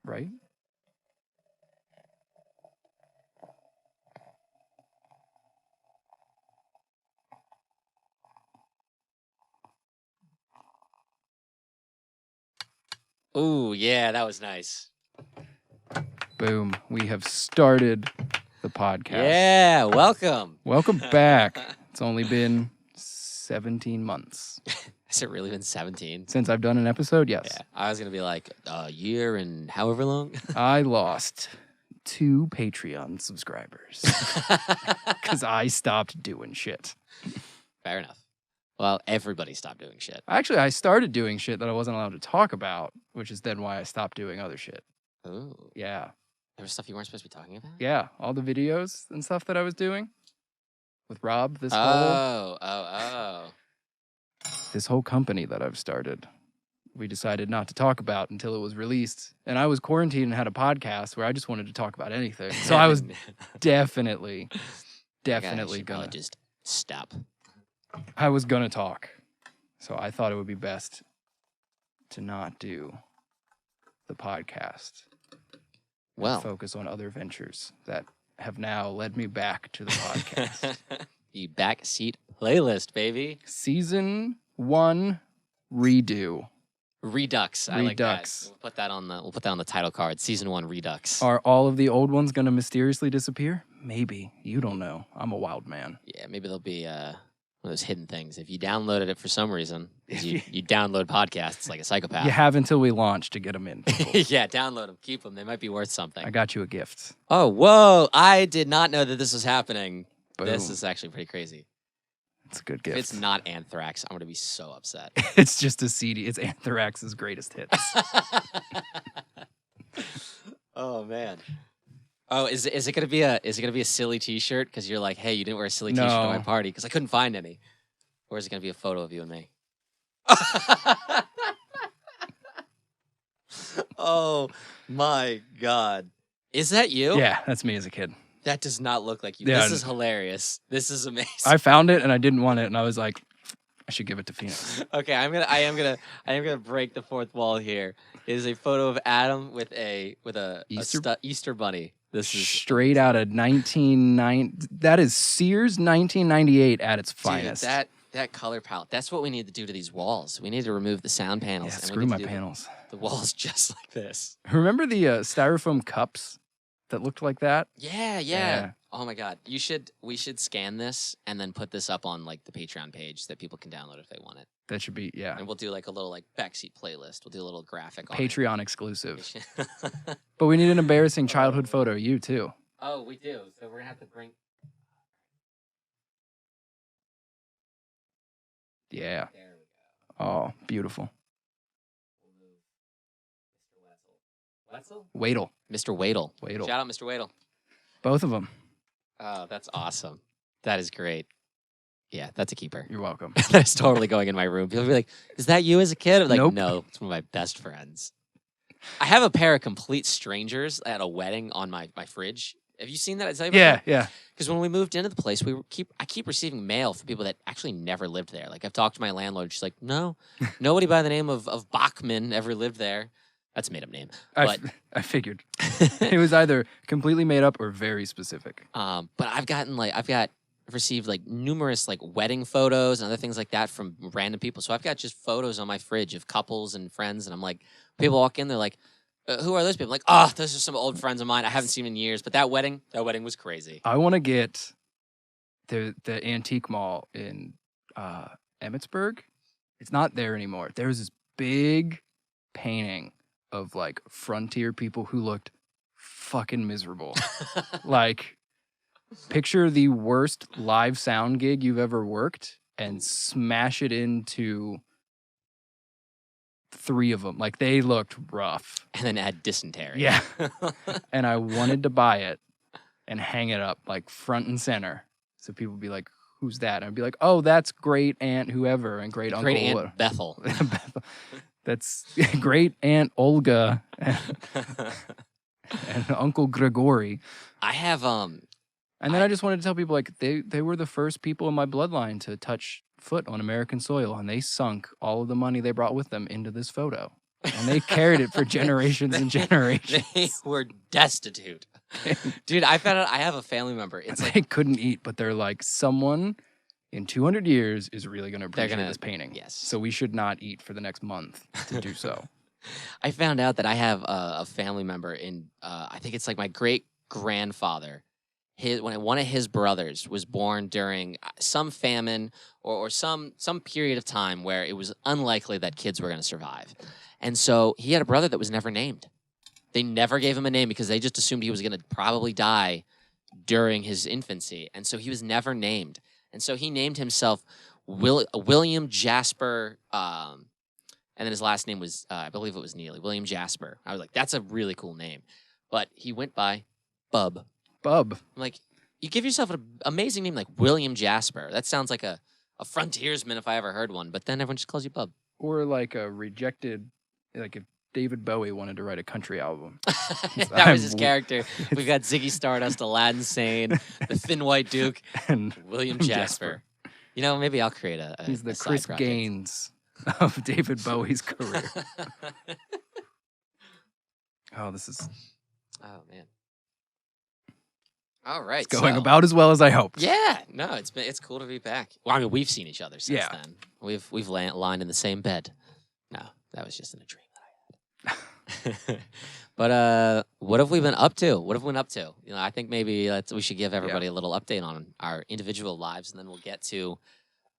right? Ooh, yeah, that was nice. Boom. We have started the podcast. Yeah, welcome. Welcome back. It's only been 17 months. Has it really been 17? Since I've done an episode, yes. Yeah, I was going to be like a year and however long. I lost 2 Patreon subscribers because I stopped doing shit. Fair enough. Well, everybody stopped doing shit. Actually, I started doing shit that I wasn't allowed to talk about, which is then why I stopped doing other shit. Ooh. Yeah. There was stuff you weren't supposed to be talking about? Yeah. All the videos and stuff that I was doing with Rob, this whole company that I've started. We decided not to talk about until it was released. And I was quarantined and had a podcast where I just wanted to talk about anything. So I was definitely gonna just stop. I was gonna talk. So I thought it would be best to not do the podcast. Well, focus on other ventures that have now led me back to the podcast. The Backseat playlist, baby. Season 1 redo. Redux. I like that. We'll put that on the title card. Season 1 Redux. Are all of the old ones gonna mysteriously disappear? Maybe. You don't know. I'm a wild man. Yeah, maybe there'll be one of those hidden things. If you downloaded it for some reason, you download podcasts like a psychopath. You have until we launch to get them in. Yeah, download them. Keep them. They might be worth something. I got you a gift. Oh, whoa. I did not know that this was happening. Boom. This is actually pretty crazy. It's a good gift. If it's not Anthrax, I'm going to be so upset. It's just a CD. It's Anthrax's greatest hits. Oh, man. Oh, is it gonna be a silly T-shirt? Because you're like, hey, you didn't wear a silly T-shirt at my party because I couldn't find any. Or is it gonna be a photo of you and me? Oh my God, is that you? Yeah, that's me as a kid. That does not look like you. Yeah, this is hilarious. This is amazing. I found it and I didn't want it, and I was like, I should give it to Phoenix. Okay, I am gonna break the fourth wall here. It is a photo of Adam with a Easter bunny. This is straight out of 1990. That is Sears 1998 at its finest. Dude, that color palette. That's what we need to do to these walls. We need to remove the sound panels. Yeah, and screw my panels. The walls just like this. Remember the styrofoam cups that looked like that? Yeah. Oh my God, we should scan this and then put this up on like the Patreon page that people can download if they want it. That should be, yeah. And we'll do like a little like backseat playlist. We'll do a little graphic on Patreon exclusive. But we need an embarrassing childhood photo of you too. Oh, we do. So we're gonna have to bring. Yeah. There we go. Oh, beautiful. We'll move Mr. Wetzel. Wadle. Mr. Wadle. Wadle. Shout out Mr. Wadle. Both of them. Oh, that's awesome. That is great. Yeah, that's a keeper. You're welcome. That's totally going in my room. People will be like, is that you as a kid? I'm like, nope. No, it's one of my best friends. I have a pair of complete strangers at a wedding on my fridge. Have you seen that? Did I tell you about that? Yeah. Because when we moved into the place, I keep receiving mail from people that actually never lived there. Like I've talked to my landlord. She's like, no, nobody by the name of Bachman ever lived there. That's a made up name. But I figured. It was either completely made up or very specific. But I've received like numerous like wedding photos and other things like that from random people. So I've got just photos on my fridge of couples and friends, and I'm like, people walk in, they're like, who are those people? I'm like, oh, those are some old friends of mine I haven't seen in years. But that wedding was crazy. I want to get the antique mall in Emmitsburg. It's not there anymore. There was this big painting of like frontier people who looked fucking miserable. Like, picture the worst live sound gig you've ever worked and smash it into 3 of them. Like, they looked rough. And then add dysentery. Yeah. And I wanted to buy it and hang it up like front and center. So people would be like, who's that? And I'd be like, oh, that's great aunt whoever and great uncle. Great aunt Bethel. That's great aunt Olga and Uncle Gregory. I have And then I just wanted to tell people, like, they were the first people in my bloodline to touch foot on American soil, and they sunk all of the money they brought with them into this photo. And they carried it for generations and generations. They were destitute. Dude, I found out I have a family member. It's They like couldn't eat, but they're like, someone in 200 years is really going to They're appreciate gonna- this painting. yes. So we should not eat for the next month to do so. I found out that I have a family member in, I think it's like my great grandfather. When one of his brothers was born during some famine or some period of time where it was unlikely that kids were going to survive. And so he had a brother that was never named. They never gave him a name because they just assumed he was going to probably die during his infancy. And so he was never named. And so he named himself William Jasper, and then his last name was, I believe it was Neely, William Jasper. I was like, that's a really cool name. But he went by Bub. Bub. I'm like, you give yourself an amazing name like William Jasper. That sounds like a frontiersman if I ever heard one. But then everyone just calls you Bub. Or like a rejected, like if David Bowie wanted to write a country album. That was his character. We've got Ziggy Stardust, Aladdin Sane, the Thin White Duke, And William Jasper. You know, maybe I'll create a he's the a side Chris project. Gaines of David Bowie's career. Oh, this is Oh man. All right. going so- about as well as I hoped. Yeah, no, it's cool to be back. Well, I mean, we've seen each other since Yeah. then. We've lined in the same bed. No, that was just in a dream that I had. But what have we been up to? What have we been up to? You know, I think maybe we should give everybody a little update on our individual lives, and then we'll get to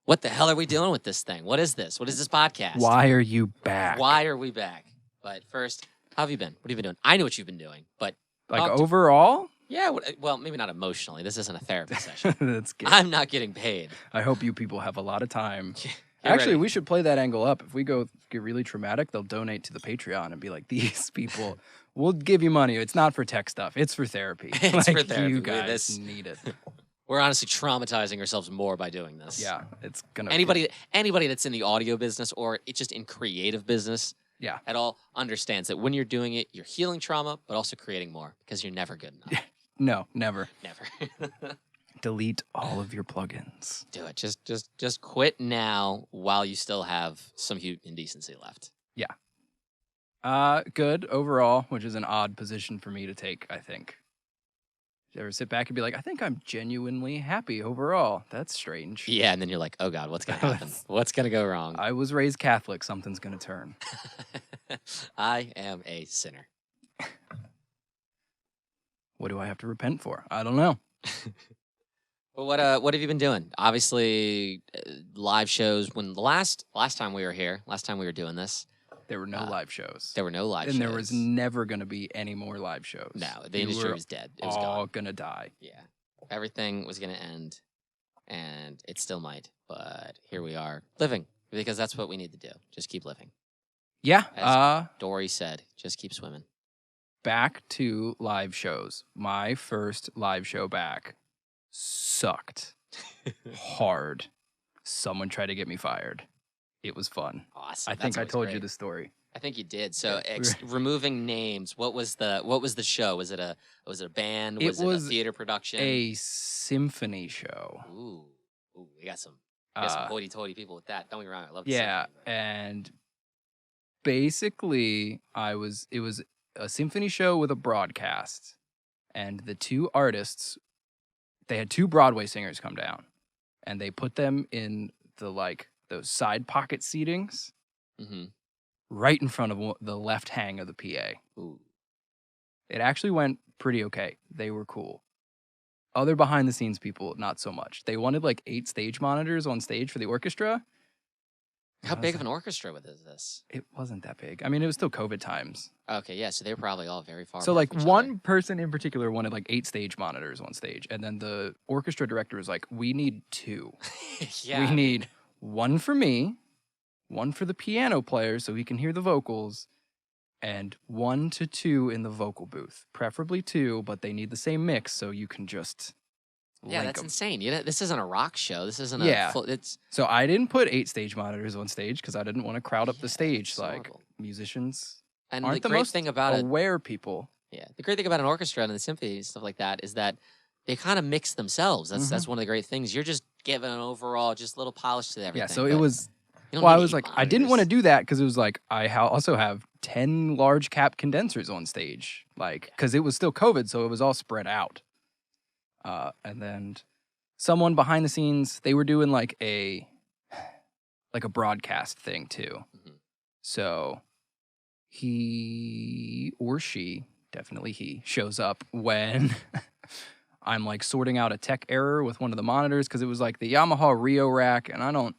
what the hell are we doing with this thing? What is this? What is this podcast? Why are you back? Why are we back? But first, how have you been? What have you been doing? I know what you've been doing, but Like talk to- overall? yeah, well, maybe not emotionally. This isn't a therapy session. That's good. I'm not getting paid. I hope you people have a lot of time. Get Actually, ready. we should play that angle up. If we get really traumatic, they'll donate to the Patreon and be like, these people, we'll give you money. It's not for tech stuff. It's for therapy. It's like, for therapy. You We- guys this- need it. We're honestly traumatizing ourselves more by doing this. Yeah, it's going to Anybody that's in the audio business or it's just in creative business Yeah. at all understands that when you're doing it, you're healing trauma, but also creating more because you're never good enough. No, never. Never. Delete all of your plugins. Do it. Just quit now while you still have some indecency left. Good overall, which is an odd position for me to take, I think. You ever sit back and be like, I think I'm genuinely happy overall. That's strange. Yeah, and then you're like, oh God, what's gonna happen? What's gonna go wrong? I was raised Catholic. Something's going to turn. I am a sinner. What do I have to repent for? I don't know. Well, what have you been doing? Obviously, live shows. When the last time we were here, last time we were doing this, There were no live shows. there were no live and shows. there was never going to be any more live shows. no. The We industry were was dead. It was all gone. going to die. Yeah, everything was gonna end, and it still might. But here we are, living because that's what we need to do. Just keep living. Yeah. As- Dory said, "Just keep swimming." Back to live shows. My first live show back sucked hard. Someone tried to get me fired. It was fun. Awesome. I That's think I always told you great. the story. I think you did. So Yeah. removing names. What was the show? Was it a band? It Was it was a theater production? A symphony show. Ooh, we got some hoity-toity people with that. Don't get me wrong, I love. the Yeah, symphony, but- and basically it was a symphony show with a broadcast, and the two artists, they had two Broadway singers come down, and they put them in those side pocket seatings Mhm. right in front of the left hang of the PA. Ooh. It actually went pretty okay. They were cool. Other behind the scenes people, not so much. They wanted 8 stage monitors on stage for the orchestra. How I was big of like, an orchestra was this? It wasn't that big. I mean, it was still COVID times. Okay, yeah. So they were probably all very far. So apart from each one person in particular wanted 8 stage monitors on stage, and then the orchestra director was like, "We need 2. other. Yeah. We need one for me, one for the piano player so he can hear the vocals, and 1 to 2 in the vocal booth. Preferably 2, but they need the same mix so you can just Yeah, link that's 'em." insane. You know, this isn't a rock show. This isn't Yeah. a full. It's So I didn't put 8 stage monitors on stage because I didn't want to crowd up Yeah, the stage. it's Like horrible. musicians and aren't the the great most thing about it. aware people. Yeah, the great thing about an orchestra and the symphony and stuff like that is that they kind of mix themselves. That's one of the great things. You're just giving an overall just little polish to everything. Yeah, so it but was You don't Well, I need was 8 like, I didn't want to monitors. do that because it was like, also have 10 large cap condensers on stage, like, because it was still COVID, so it was all spread out. And then someone behind the scenes, they were doing like a broadcast thing too. Mhm. So he or she, definitely he, shows up when I'm like sorting out a tech error with one of the monitors because it was like the Yamaha Rio rack, and I don't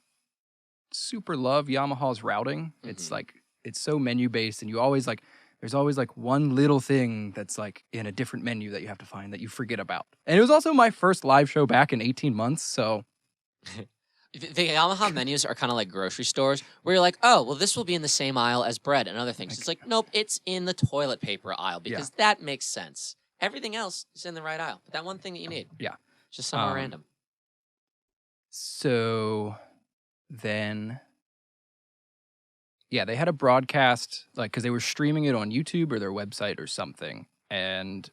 super love Yamaha's routing. It's Mhm. like, it's so menu based, and you always like, there's always like one little thing that's like in a different menu that you have to find that you forget about. And it was also my first live show back in 18 months, so The Yamaha menus are kind of like grocery stores where you're like, oh, well, this will be in the same aisle as bread and other things. It's like, nope, it's in the toilet paper aisle because that makes sense. Everything else is in the right aisle. But that one thing that you need. Yeah. It's just somewhere random. So then, yeah, they had a broadcast, like, because they were streaming it on YouTube or their website or something. And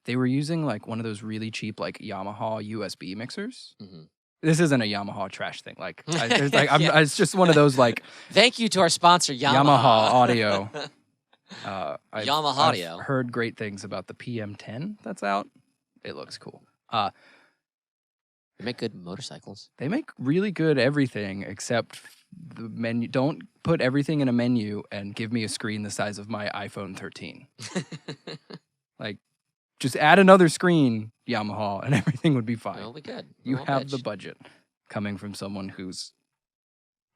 they were using, like, one of those really cheap, like, Yamaha USB mixers. Mm-hmm. This isn't a Yamaha trash thing. Like, Yeah. it's just one of those, like... Thank you to our sponsor, Yamaha. Yamaha Audio. Yamaha Audio. I've heard great things about the PM10 that's out. It looks cool. They make good motorcycles. They make really good everything except the menu. Don't put everything in a menu and give me a screen the size of my iPhone 13. Like, just add another screen, Yamaha, and everything would be fine. It'll be good. You have the budget, coming from someone who's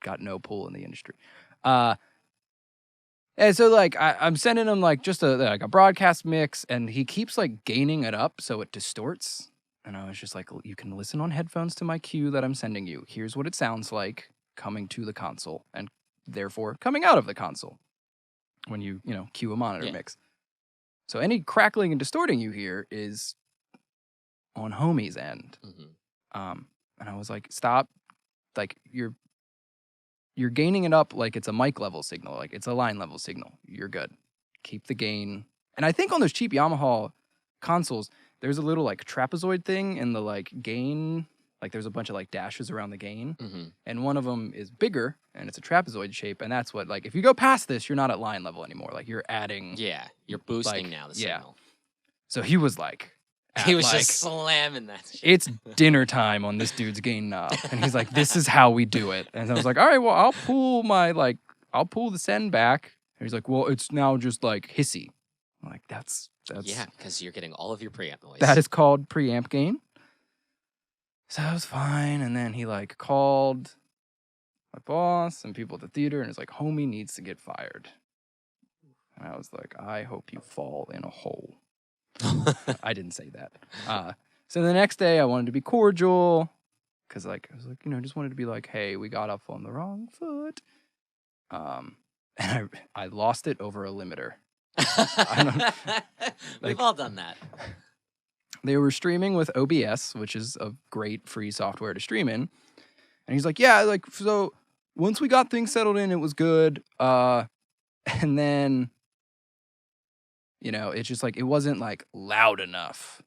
got no pull in the industry. And so, like, I'm sending him, like, just a broadcast mix, and he keeps, like, gaining it up so it distorts. And I was just like, you can listen on headphones to my cue that I'm sending you. Here's what it sounds like coming to the console and therefore coming out of the console when you cue a monitor mix. So any crackling and distorting you hear is on homie's end. Mm-hmm. And I was like, stop. Like, you're gaining it up like it's a mic level signal. Like, it's a line level signal. You're good. Keep the gain. And I think on those cheap Yamaha consoles, there's a little, like, trapezoid thing in the, like, gain. Like, there's a bunch of, like, dashes around the gain. Mm-hmm. And one of them is bigger, and it's a trapezoid shape. And that's what, like, if you go past this, you're not at line level anymore. Like, you're adding. Yeah, you're boosting like, now the signal. So he was, like. He was just slamming that shit. It's dinner time on this dude's gain knob. And he's like, this is how we do it. And I was like, all right, well, I'll pull the send back. And he's like, well, it's now just, like, hissy. I'm like, that's yeah, because you're getting all of your preamp noise. That is called preamp gain. So that was fine. And then he, like, called my boss and people at the theater and was like, homie needs to get fired. And I was like, I hope you fall in a hole. I didn't say that. So the next day I wanted to be cordial because, like, I was like, just wanted to be like, hey, we got off on the wrong foot. And I lost it over a limiter. We've all done that. They were streaming with OBS, which is a great free software to stream in. And he's like, yeah, like, so once we got things settled in, it was good. And then, it's just like, it wasn't, like, loud enough.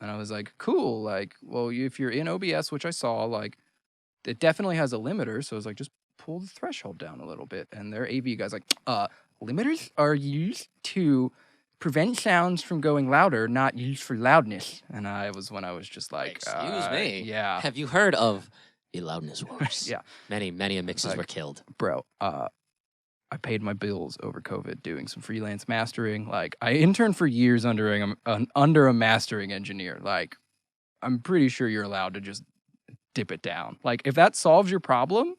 And I was like, cool. Like, well, if you're in OBS, which I saw, like, it definitely has a limiter. So I was like, just pull the threshold down a little bit. And their AV guy's like, limiters are used to prevent sounds from going louder, not used for loudness. And I was just like, excuse me. Yeah. Have you heard of the loudness wars? Yeah. Many mixes were killed. Bro, I paid my bills over COVID doing some freelance mastering. Like, I interned for years under a mastering engineer. Like, I'm pretty sure you're allowed to just dip it down. Like, if that solves your problem.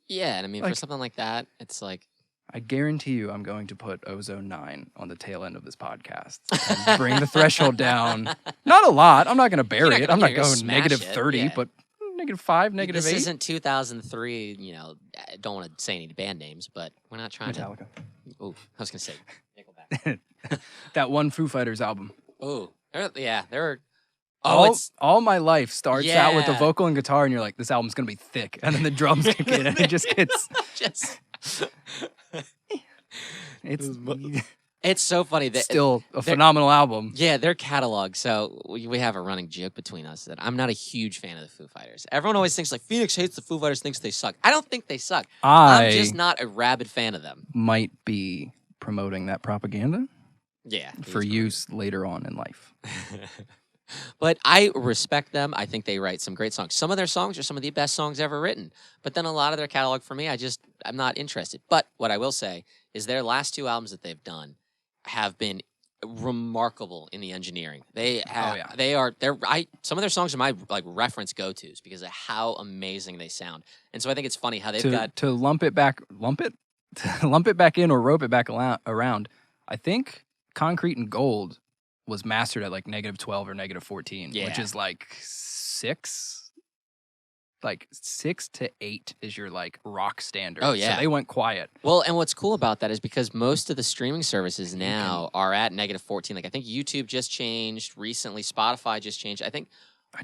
Yeah, and I mean, like, for something like that, it's like. I guarantee you I'm going to put Ozone 9 on the tail end of this podcast and bring the threshold down. Not a lot. I'm not going to bury it. I'm not going negative 30, but negative 5, negative 8. This isn't 2003, I don't want to say any band names, but we're not trying Metallica. to. Oh, I was going to say Nickelback. That one Foo Fighters album. Oh, there are. All my life starts out with the vocal and guitar, and you're like, this album's going to be thick. And then the drums kick in, and it just gets... It's so funny that Still a phenomenal album. Yeah, their catalog. So we have a running joke between us that I'm not a huge fan of the Foo Fighters. Everyone always thinks like Phoenix hates the Foo Fighters, thinks they suck. I don't think they suck. I'm just not a rabid fan of them. Might be promoting that propaganda. Yeah, for use later on in life. But I respect them. I think they write some great songs. Some of their songs are some of the best songs ever written. But then a lot of their catalog for me, I'm not interested. But what I will say is their last 2 albums that they've done have been remarkable in the engineering. They have, some of their songs are my like reference go-tos because of how amazing they sound. And so I think it's funny how they've to lump it back in or rope it back around. I think Concrete and Gold was mastered at like -12 or -14, which is like 6 to 8 is your like rock standard. Oh yeah, so they went quiet. Well, and what's cool about that is because most of the streaming services now are at -14. Like I think YouTube just changed recently, Spotify just changed. I think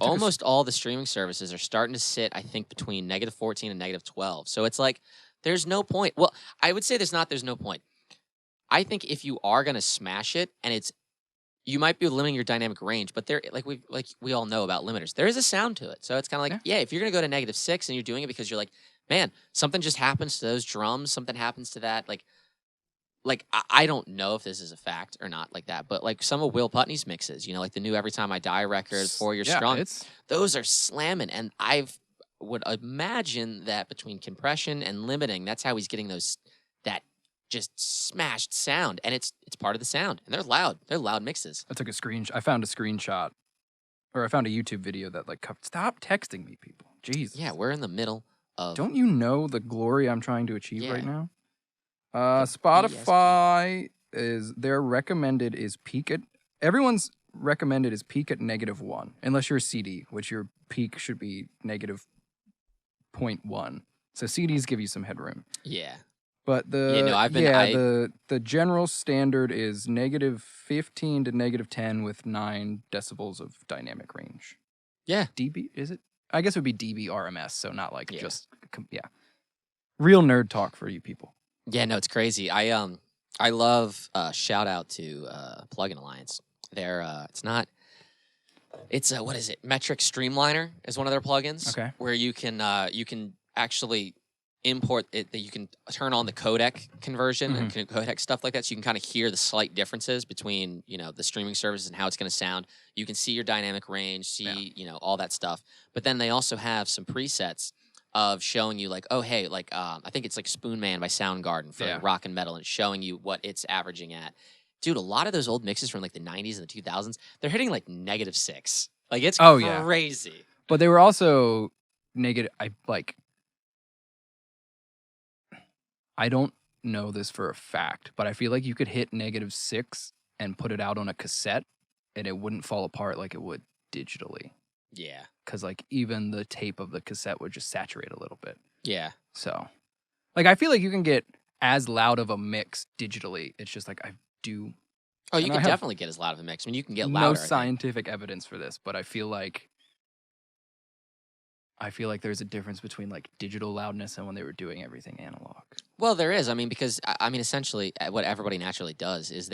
almost all the streaming services are starting to sit, I think, between -14 and -12. So it's like there's no point. Well, I would say there's no point. I think if you are gonna smash it, and you might be limiting your dynamic range, but we all know about limiters. There is a sound to it. So it's kind of like, if you're going to go to -6 and you're doing it because you're like, man, something just happens to those drums, something happens to that. Like I don't know if this is a fact or not like that, but like some of Will Putney's mixes, like the new Every Time I Die record, 4 Years Strong, those are slamming. And I would imagine that between compression and limiting, that's how he's getting that just smashed sound, and it's part of the sound, and they're loud. They're loud mixes. I took a screenshot. I found a screenshot, or I found a YouTube video that like stop texting me, people. Jeez. Yeah, we're in the middle of. Don't you know the glory I'm trying to achieve right now? Spotify their recommended is peak at everyone's recommended is peak at -1, unless you're a CD, which your peak should be -0.1. So CDs give you some headroom. Yeah. But the general standard is -15 to -10 with 9 decibels of dynamic range. Yeah. dB, is it? I guess it would be dB RMS, so not like just real nerd talk for you people. Yeah, no, it's crazy. I love shout out to Plugin Alliance. It's what is it? Metric Streamliner is one of their plugins. Okay. Where you can actually import it, that you can turn on the codec conversion and codec stuff like that, so you can kind of hear the slight differences between the streaming services and how it's going to sound. You can see your dynamic range, all that stuff. But then they also have some presets of showing you like, oh hey, like I think it's like Spoon Man by Soundgarden for rock and metal, and showing you what it's averaging at. Dude, a lot of those old mixes from like the 90s and the 2000s, they're hitting like -6. Like it's crazy. But they were also negative. I don't know this for a fact, but I feel like you could hit -6 and put it out on a cassette and it wouldn't fall apart like it would digitally. Yeah. Because like even the tape of the cassette would just saturate a little bit. Yeah. So like I feel like you can get as loud of a mix digitally. It's just like I do. Oh, you can definitely get as loud of a mix. I mean, you can get louder. No scientific evidence for this, but I feel like there's a difference between like digital loudness and when they were doing everything analog. Well, there is. I mean, because essentially what everybody naturally does is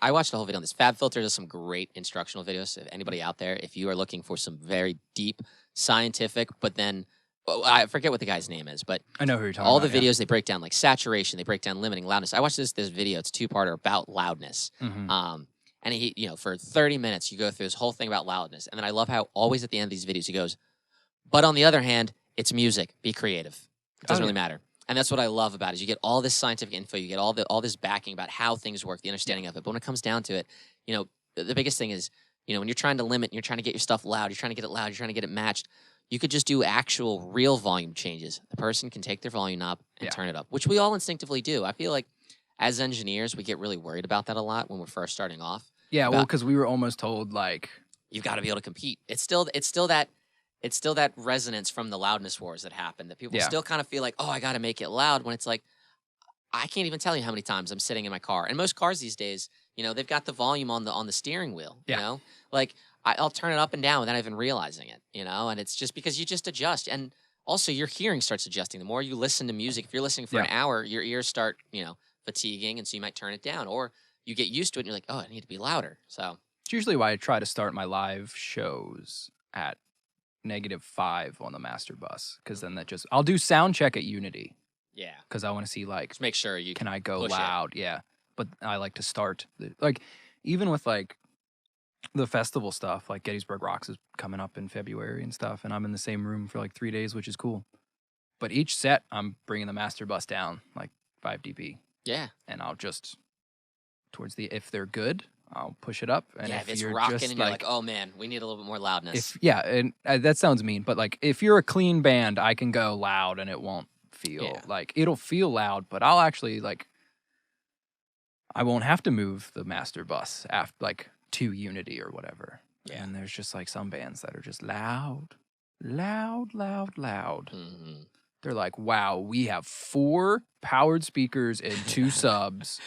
I watched the whole video on this. Fab Filter does some great instructional videos. If anybody out there, if you are looking for some very deep scientific, but then I forget what the guy's name is, but I know who you're talking all about. The videos they break down like saturation, they break down limiting loudness. I watched this video. It's 2-parter about loudness. And he, for 30 minutes, you go through this whole thing about loudness. And then I love how always at the end of these videos, he goes, but on the other hand, it's music. Be creative. It doesn't really matter. And that's what I love about it, is you get all this scientific info, you get all this backing about how things work, the understanding of it. But when it comes down to it, the biggest thing is, when you're trying to limit, you're trying to get your stuff loud, you're trying to get it loud, you're trying to get it matched, you could just do actual real volume changes. The person can take their volume up and turn it up, which we all instinctively do. I feel like as engineers, we get really worried about that a lot when we're first starting off. Yeah, well, because we were almost told like you've got to be able to compete. It's still that resonance from the loudness wars that happened, that people still kind of feel like, oh, I got to make it loud, when it's like, I can't even tell you how many times I'm sitting in my car. And most cars these days, they've got the volume on the steering wheel. Like I'll turn it up and down without even realizing it. And it's just because you just adjust, and also your hearing starts adjusting. The more you listen to music, if you're listening for an hour, your ears start fatiguing, and so you might turn it down, or you get used to it and you're like, oh, I need to be louder. So It's usually why I try to start my live shows at -5 on the master bus, because then I'll do sound check at Unity yeah, because I want to see like, just make sure you can I go push it. loud? Yeah, but I like to start like even with like the festival stuff, like Gettysburg Rocks is coming up in February and stuff, and I'm in the same room for like 3 days, which is cool. But each set, I'm bringing the master bus down like 5 dB, Yeah. and I'll just if they're good, I'll push it up. And Yeah, if if it's you're rocking just and you're like, oh man, we need a little bit more loudness. and that sounds mean, but like if you're a clean band, I can go loud and it won't feel like it'll feel loud, but I'll actually like I won't have to move the master bus after like to Unity or whatever. Yeah. And there's just like some bands that are just loud, loud, loud, loud. Mm-hmm. They're like, wow, we have 4 powered speakers and 2 subs.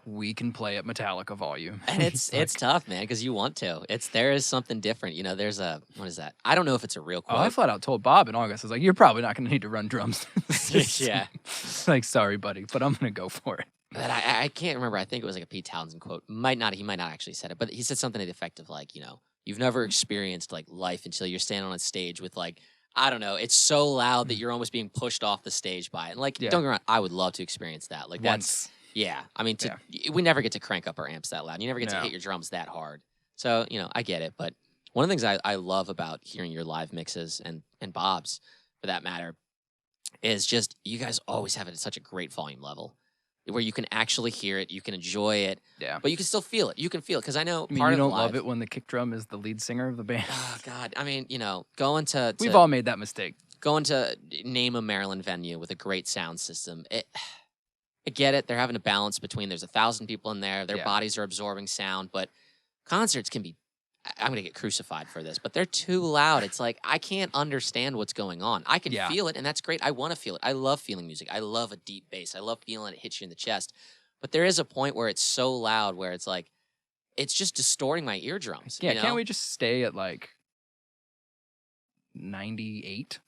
We can play at Metallica volume. And it's tough, man, because you want to. There is something different. You know, there's what is that? I don't know if it's a real quote. Oh, I flat out told Bob in August, I was like, you're probably not going to need to run drums. Yeah. Like, sorry, buddy, but I'm going to go for it. But I can't remember. I think it was like a Pete Townsend quote. He might not actually said it, but he said something to the effect of like, you know, you've never experienced like life until you're standing on a stage with like, I don't know, it's so loud that you're almost being pushed off the stage by it. And like, don't get me wrong, I would love to experience that. Like Once. Yeah. I mean, we never get to crank up our amps that loud. You never get to hit your drums that hard. So, you know, I get it. But one of the things I love about hearing your live mixes and Bob's for that matter is just you guys always have it at such a great volume level where you can actually hear it, you can enjoy it, but you can still feel it. You can feel it because I know you don't love it when the kick drum is the lead singer of the band. Oh God, I mean, you know, we've all made that mistake. Going to name a Maryland venue with a great sound system. I get it. They're having a balance between there's 1,000 people in there, their bodies are absorbing sound, but concerts can be. I'm gonna get crucified for this, but they're too loud. It's like I can't understand what's going on. I can feel it, and that's great. I want to feel it. I love feeling music. I love a deep bass. I love feeling it hit you in the chest. But there is a point where it's so loud where it's like it's just distorting my eardrums. Yeah, you know? Can't we just stay at like 98?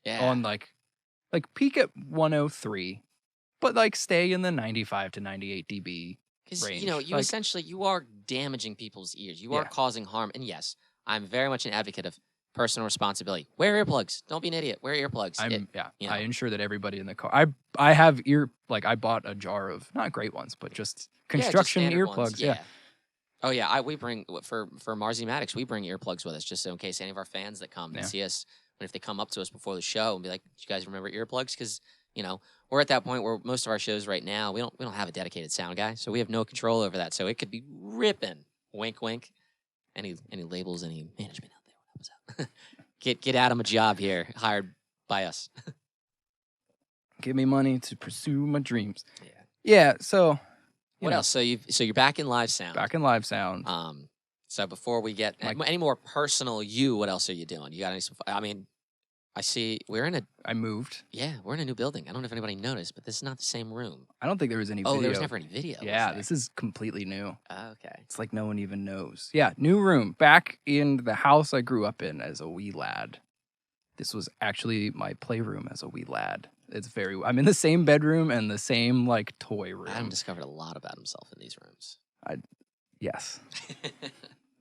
Yeah. On like peak at 103, but like stay in the 95 to 98 dB. Because, you know, you essentially, you are damaging people's ears. You are causing harm. And yes, I'm very much an advocate of personal responsibility. Wear earplugs. Don't be an idiot. Wear earplugs. I ensure that everybody in the car, I have I bought a jar of, not great ones, but just construction earplugs. Yeah. Oh yeah. We bring, for Marzi Maddox, we bring earplugs with us just so in case any of our fans that come and see us, and if they come up to us before the show and be like, "Do you guys remember earplugs?" Because, you know, we're at that point where most of our shows right now, we don't have a dedicated sound guy, so we have no control over that. So it could be ripping. Wink, wink. Any labels, any management out there? What was out? Get Adam a job here, hired by us. Give me money to pursue my dreams. Yeah. So what else? So you're back in live sound. Back in live sound. So before we get any more personal, what else are you doing? You got any? I mean, I see I moved. Yeah, we're in a new building. I don't know if anybody noticed, but this is not the same room. I don't think there was any video. Oh, there was never any video. Yeah, this is completely new. Okay. It's like no one even knows. Yeah, new room. Back in the house I grew up in as a wee lad. This was actually my playroom as a wee lad. I'm in the same bedroom and the same like toy room. Adam discovered a lot about himself in these rooms. Yes.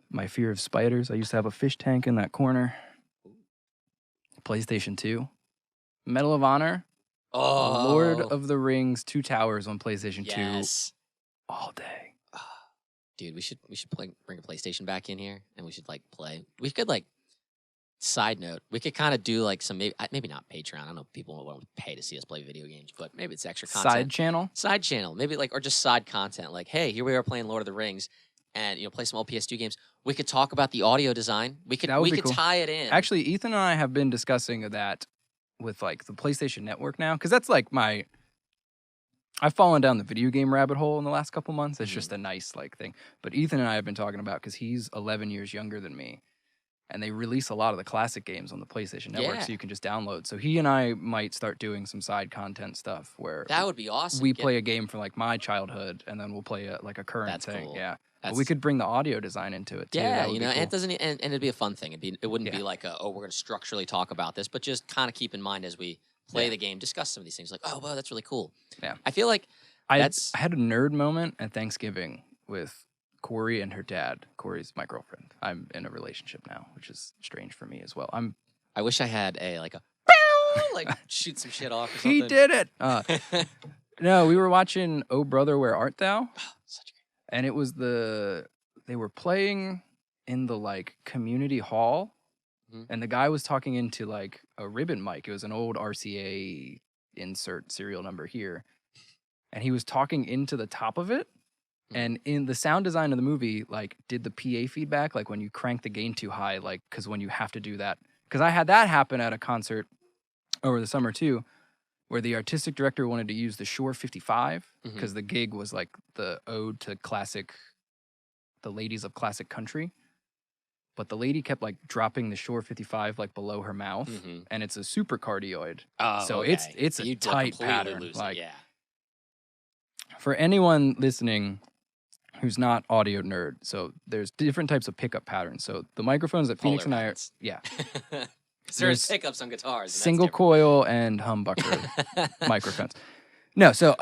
My fear of spiders. I used to have a fish tank in that corner. PlayStation 2. Medal of Honor. Oh. Lord of the Rings, 2 Towers on PlayStation 2. All day. Dude, we should bring a PlayStation back in here and we should like play. We could like, side note, we could kind of do like some, maybe not Patreon. I don't know if people want to pay to see us play video games, but maybe it's extra content. Side channel. Maybe like, or just side content. Like, hey, here we are playing Lord of the Rings. And, you know, play some old PS2 games. We could talk about the audio design. We could cool. tie it in. Actually, Ethan and I have been discussing that with like the PlayStation Network now, because that's like I've fallen down the video game rabbit hole in the last couple months. It's just a nice like thing. But Ethan and I have been talking about, because he's 11 years younger than me, and they release a lot of the classic games on the PlayStation Network, so you can just download. So he and I might start doing some side content stuff where that would be awesome. We play a game from like my childhood, and then we'll play a current thing. Cool. Yeah. But we could bring the audio design into it too. Yeah, you know, cool. And it doesn't, and it'd be a fun thing. It wouldn't be like we're going to structurally talk about this, but just kind of keep in mind as we play the game, discuss some of these things. Like, oh, wow, that's really cool. Yeah, I feel like I That's had a nerd moment at Thanksgiving with Corey and her dad. Corey's my girlfriend. I'm in a relationship now, which is strange for me as well. I wish I had a like shoot some shit off or He something. did it. No, we were watching Oh Brother, Where Art Thou? Such a And it was they were playing in the like community hall, Mhm. and the guy was talking into like a ribbon mic. It was an old RCA insert serial number here. And he was talking into the top of it. And in the sound design of the movie, like, did the PA feedback, like when you crank the gain too high, like, because when you have to do that, because I had that happen at a concert over the summer too, where the artistic director wanted to use the Shure 55 because the gig was like the ode to the ladies of classic country. But the lady kept like dropping the Shure 55 like below her mouth, and it's a super cardioid. Oh, So okay. it's a You tight completely pattern. lose it, Like, yeah. for anyone listening who's not audio nerd, so there's different types of pickup patterns. So the microphones that Phoenix and I are, yeah, Because there's There's pickups on guitars. And single that's coil and humbucker microphones. No, so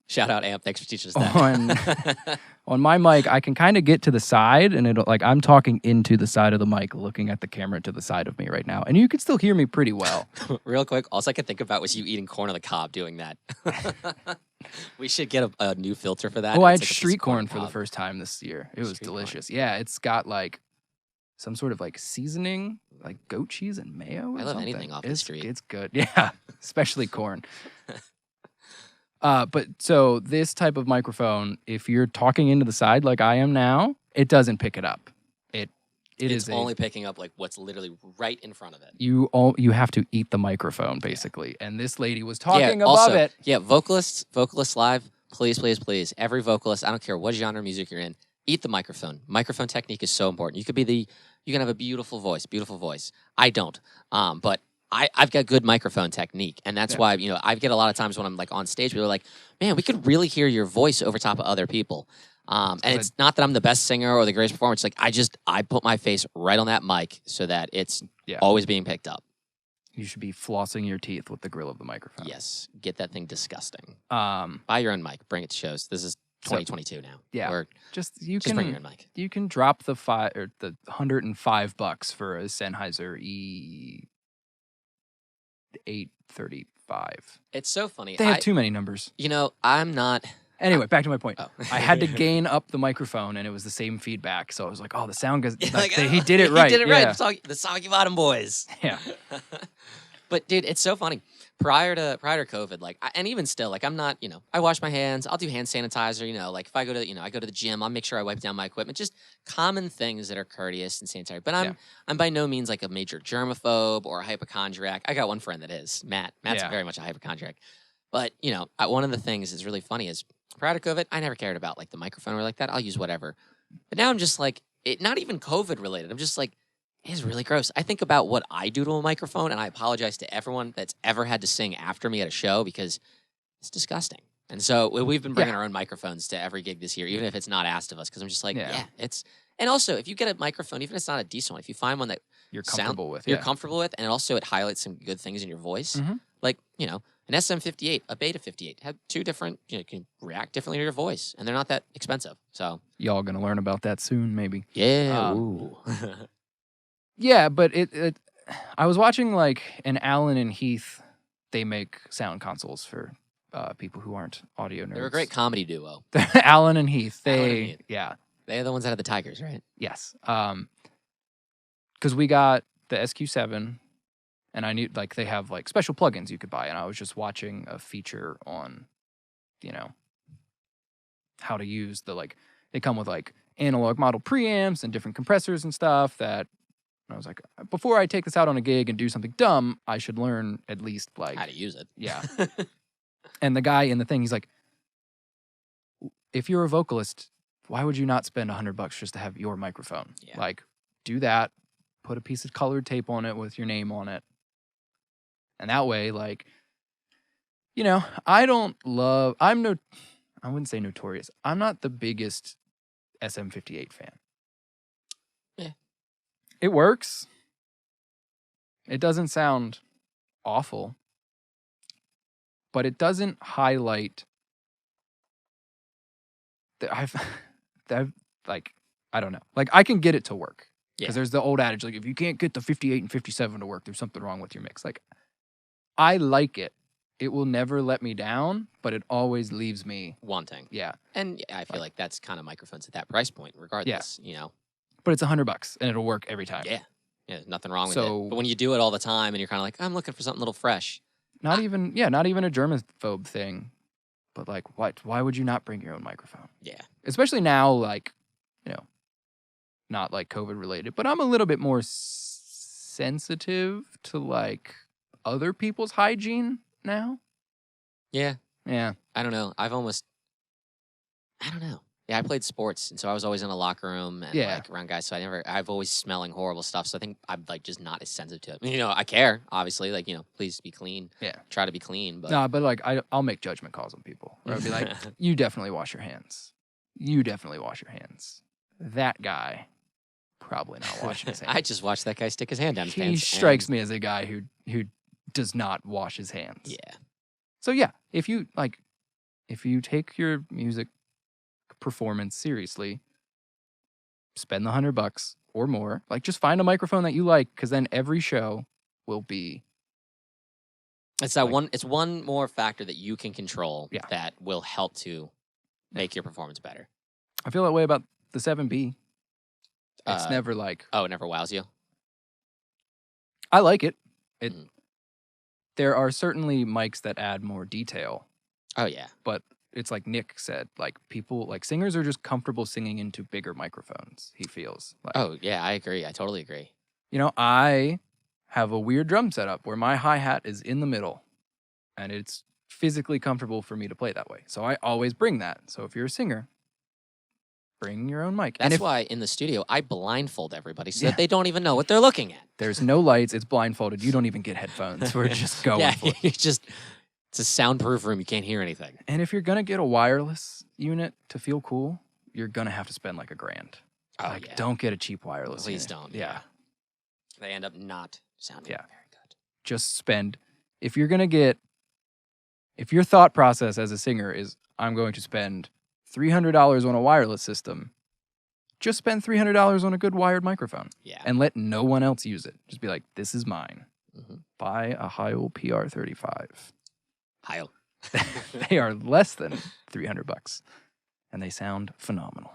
Shout out Amp. Thanks for teaching us that. on my mic, I can kind of get to the side, and it'll like I'm talking into the side of the mic, looking at the camera to the side of me right now, and you can still hear me pretty well. Real quick, all I could think about was you eating corn on the cob doing that. We should get a new filter for that. Oh, and I it's had like a piece street of corn corn on for the cob. first time this year. It was Street corn. delicious. Yeah, it's got like some sort of like seasoning, like goat cheese and mayo. Or I love something. anything off the It's- street. It's good. Yeah, especially corn. But so this type of microphone, if you're talking into the side like I am now, it doesn't pick it up. It's only picking up like what's literally right in front of it. You have to eat the microphone basically. And this lady was talking above also, it. Yeah, vocalists live, please, please, please. Every vocalist, I don't care what genre of music you're in, eat the microphone. Microphone technique is so important. You can have a beautiful voice. I don't, but I've got good microphone technique, and that's why I get a lot of times when I'm like on stage, people are like, "Man, we could really hear your voice over top of other people." And it's not that I'm the best singer or the greatest performer. It's like I put my face right on that mic so that it's always being picked up. You should be flossing your teeth with the grill of the microphone. Yes, get that thing disgusting. Um, Buy your own mic, bring it to shows. This is 2022 now. Yeah. Or just bring your own mic. You can drop the $105 for a Sennheiser E835. It's so funny. They have too many numbers. I'm not. Anyway, back to my point. Oh. I had to gain up the microphone, and it was the same feedback. So I was like, "Oh, the sound goes." Like, he did it right. He did it yeah. right. The Soggy Bottom Boys. Yeah. But dude, it's so funny. Prior to COVID, like, and even still, like, I'm not, I wash my hands. I'll do hand sanitizer. Like if I go to, I go to the gym, I'll make sure I wipe down my equipment. Just common things that are courteous and sanitary. But I'm by no means like a major germaphobe or a hypochondriac. I got one friend that is Matt. Matt's very much a hypochondriac. But one of the things that's really funny is prior to COVID, I never cared about like the microphone or like that. I'll use whatever. But now I'm just like, not even COVID related. I'm just like, it is really gross. I think about what I do to a microphone, and I apologize to everyone that's ever had to sing after me at a show because it's disgusting. And so we've been bringing our own microphones to every gig this year, even if it's not asked of us, because I'm just like, it's. And also, if you get a microphone, even if it's not a decent one, if you find one that you're comfortable with, and also it highlights some good things in your voice, like an SM58, a Beta 58 have two different, can react differently to your voice, and they're not that expensive. So y'all gonna learn about that soon, maybe. Yeah. Ooh. Yeah, but I was watching like an Allen and Heath. They make sound consoles for people who aren't audio nerds. They're a great comedy duo. Allen and Heath. Allen and Heath. Yeah. They're the ones that had the Tigers, right? Yes. Because we got the SQ7, and I knew like they have like special plugins you could buy, and I was just watching a feature on, how to use they come with like analog model preamps and different compressors and stuff that. I was like, before I take this out on a gig and do something dumb, I should learn at least like how to use it. Yeah. And the guy in the thing, he's like, if you're a vocalist, why would you not spend $100 just to have your microphone? Yeah. Like, do that. Put a piece of colored tape on it with your name on it. And that way, like, I wouldn't say notorious. I'm not the biggest SM58 fan. Yeah. It works. It doesn't sound awful. But it doesn't highlight I've, I've like, I don't know. Like, I can get it to work. Yeah. Because there's the old adage, like, if you can't get the 58 and 57 to work, there's something wrong with your mix. Like, I like it. It will never let me down, but it always leaves me wanting. Yeah. And I feel like that's kind of microphones at that price point, regardless, you know? But it's $100 and it'll work every time. Yeah. Yeah, there's nothing wrong with So- it. But when you do it all the time and you're kind of like, I'm looking for something a little fresh. Not even a germaphobe thing. But like, what? Why would you not bring your own microphone? Yeah. Especially now, like, you know, not like COVID related, but I'm a little bit more sensitive to like other people's hygiene now. Yeah. Yeah. I don't know. I don't know. Yeah, I played sports, and so I was always in a locker room and Yeah. like around guys. So I've always smelling horrible stuff. So I think I'm like just not as sensitive to it. I mean, you know, I care, obviously. Like, you know, please be clean. Yeah. Try to be clean. But Nah, but like I'll make judgment calls on people. Where I'll be like, you definitely wash your hands. You definitely wash your hands. That guy probably not washing his hands. I just watched that guy stick his hand down his He pants. strikes me as a guy who does not wash his hands. Yeah. So yeah, if you take your music performance seriously, spend the $100 or more. Like, just find a microphone that you like, because then every show will be. It's that like- one. It's one more factor that you can control. Yeah. That will help to make your performance better. I feel that way about the 7B. It's Uh, never like Oh, it never wows you. I like it. Mhm. There are certainly mics that add more detail, Oh yeah. but it's like Nick said, like people, like singers are just comfortable singing into bigger microphones. He feels like. Oh yeah. I agree. I totally agree. You know, I have a weird drum setup where my hi-hat is in the middle, and it's physically comfortable for me to play that way. So I always bring that. So if you're a singer, bring your own mic. And That's if why in the studio I blindfold everybody so Yeah. that they don't even know what they're looking at. there's no lights, it's blindfolded. You don't even get headphones. We're just going Yeah. for it. It's a soundproof room. You can't hear anything. And if you're gonna get a wireless unit to feel cool, you're gonna have to spend like $1,000. Oh Like, yeah. don't get a cheap wireless. Please unit. don't. Yeah. They end up not sounding Yeah. very good. Just spend. If your thought process as a singer is, I'm going to spend $300 on a wireless system, just spend $300 on a good wired microphone Yeah. and let no one else use it. Just be like, this is mine. Mhm. Buy a Heil PR35. Heil. They are less than $300 and they sound phenomenal.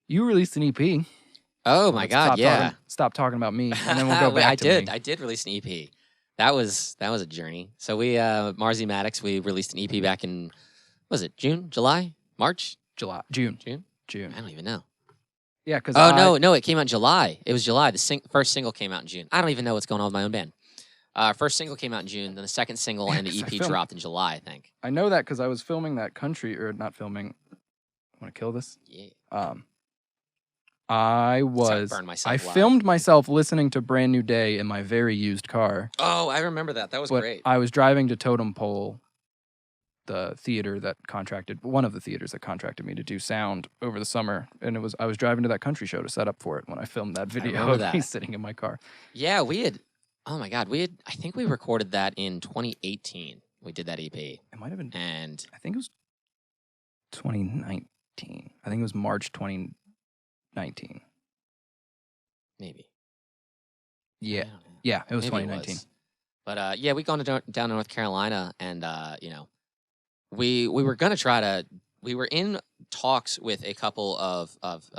You released an EP. Oh my Let's God! Yeah. Stop talking about me, and then we'll go Wait, back to me. I did release an EP. That was a journey. So we Marzi Maddox, we released an EP back in was it June, July, March, June. I don't even know. Yeah, because No, it came out in July. It was July. The first single came out in June. I don't even know what's going on with my own band. First single came out in June, then the second single and the 'Cause I EP filmed- dropped in July, I think. I know that because I was filming that country, or not filming. Want to kill this? Yeah. I Sorry, was. burn myself I live. filmed myself listening to Brand New Day in my very used car. Oh, I remember that. That was But great. I was driving to Totem Pole, the theater that one of the theaters that contracted me to do sound over the summer, and I was driving to that country show to set up for it when I filmed that video remember of me that. sitting in my car. Yeah, we had. Oh my God, I think we recorded that in 2018. We did that EP, It might have been. and I think it was 2019. I think it was March 2019. maybe. Yeah, I don't know. yeah, it was Maybe 2019. But yeah, we gone down to North Carolina, and you know, we were gonna try to. We were in talks with a couple of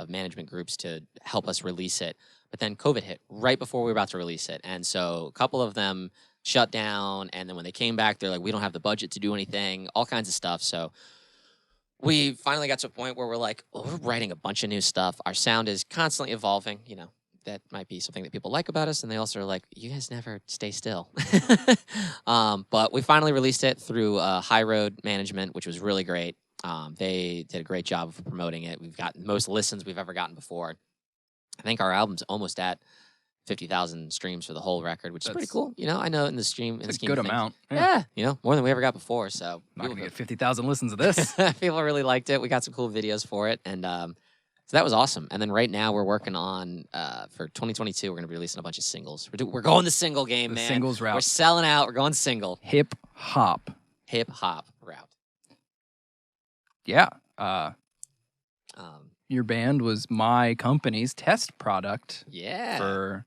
management groups to help us release it, but then COVID hit right before we were about to release it, and so a couple of them shut down. And then when they came back, they're like, "We don't have the budget to do anything," all kinds of stuff. So we finally got to a point where we're like, oh, we're writing a bunch of new stuff. Our sound is constantly evolving. You know, that might be something that people like about us. And they also are like, you guys never stay still. But we finally released it through High Road Management, which was really great. They did a great job of promoting it. We've got most listens we've ever gotten before. I think our album's almost at 50,000 streams for the whole record, which is pretty That's- cool. You know, I know in the It's a scheme good of things. amount. Yeah, you know, more than we ever got before. So I'm not people- gonna get 50,000 listens of this. people really liked it. We got some cool videos for it, and so that was awesome. And then right now we're working on for 2022. We're gonna be releasing a bunch of singles. We're going the single game, The man. singles route. We're selling out. We're going single. Hip hop. Hip hop route. Yeah. Your band was my company's test product. Yeah. For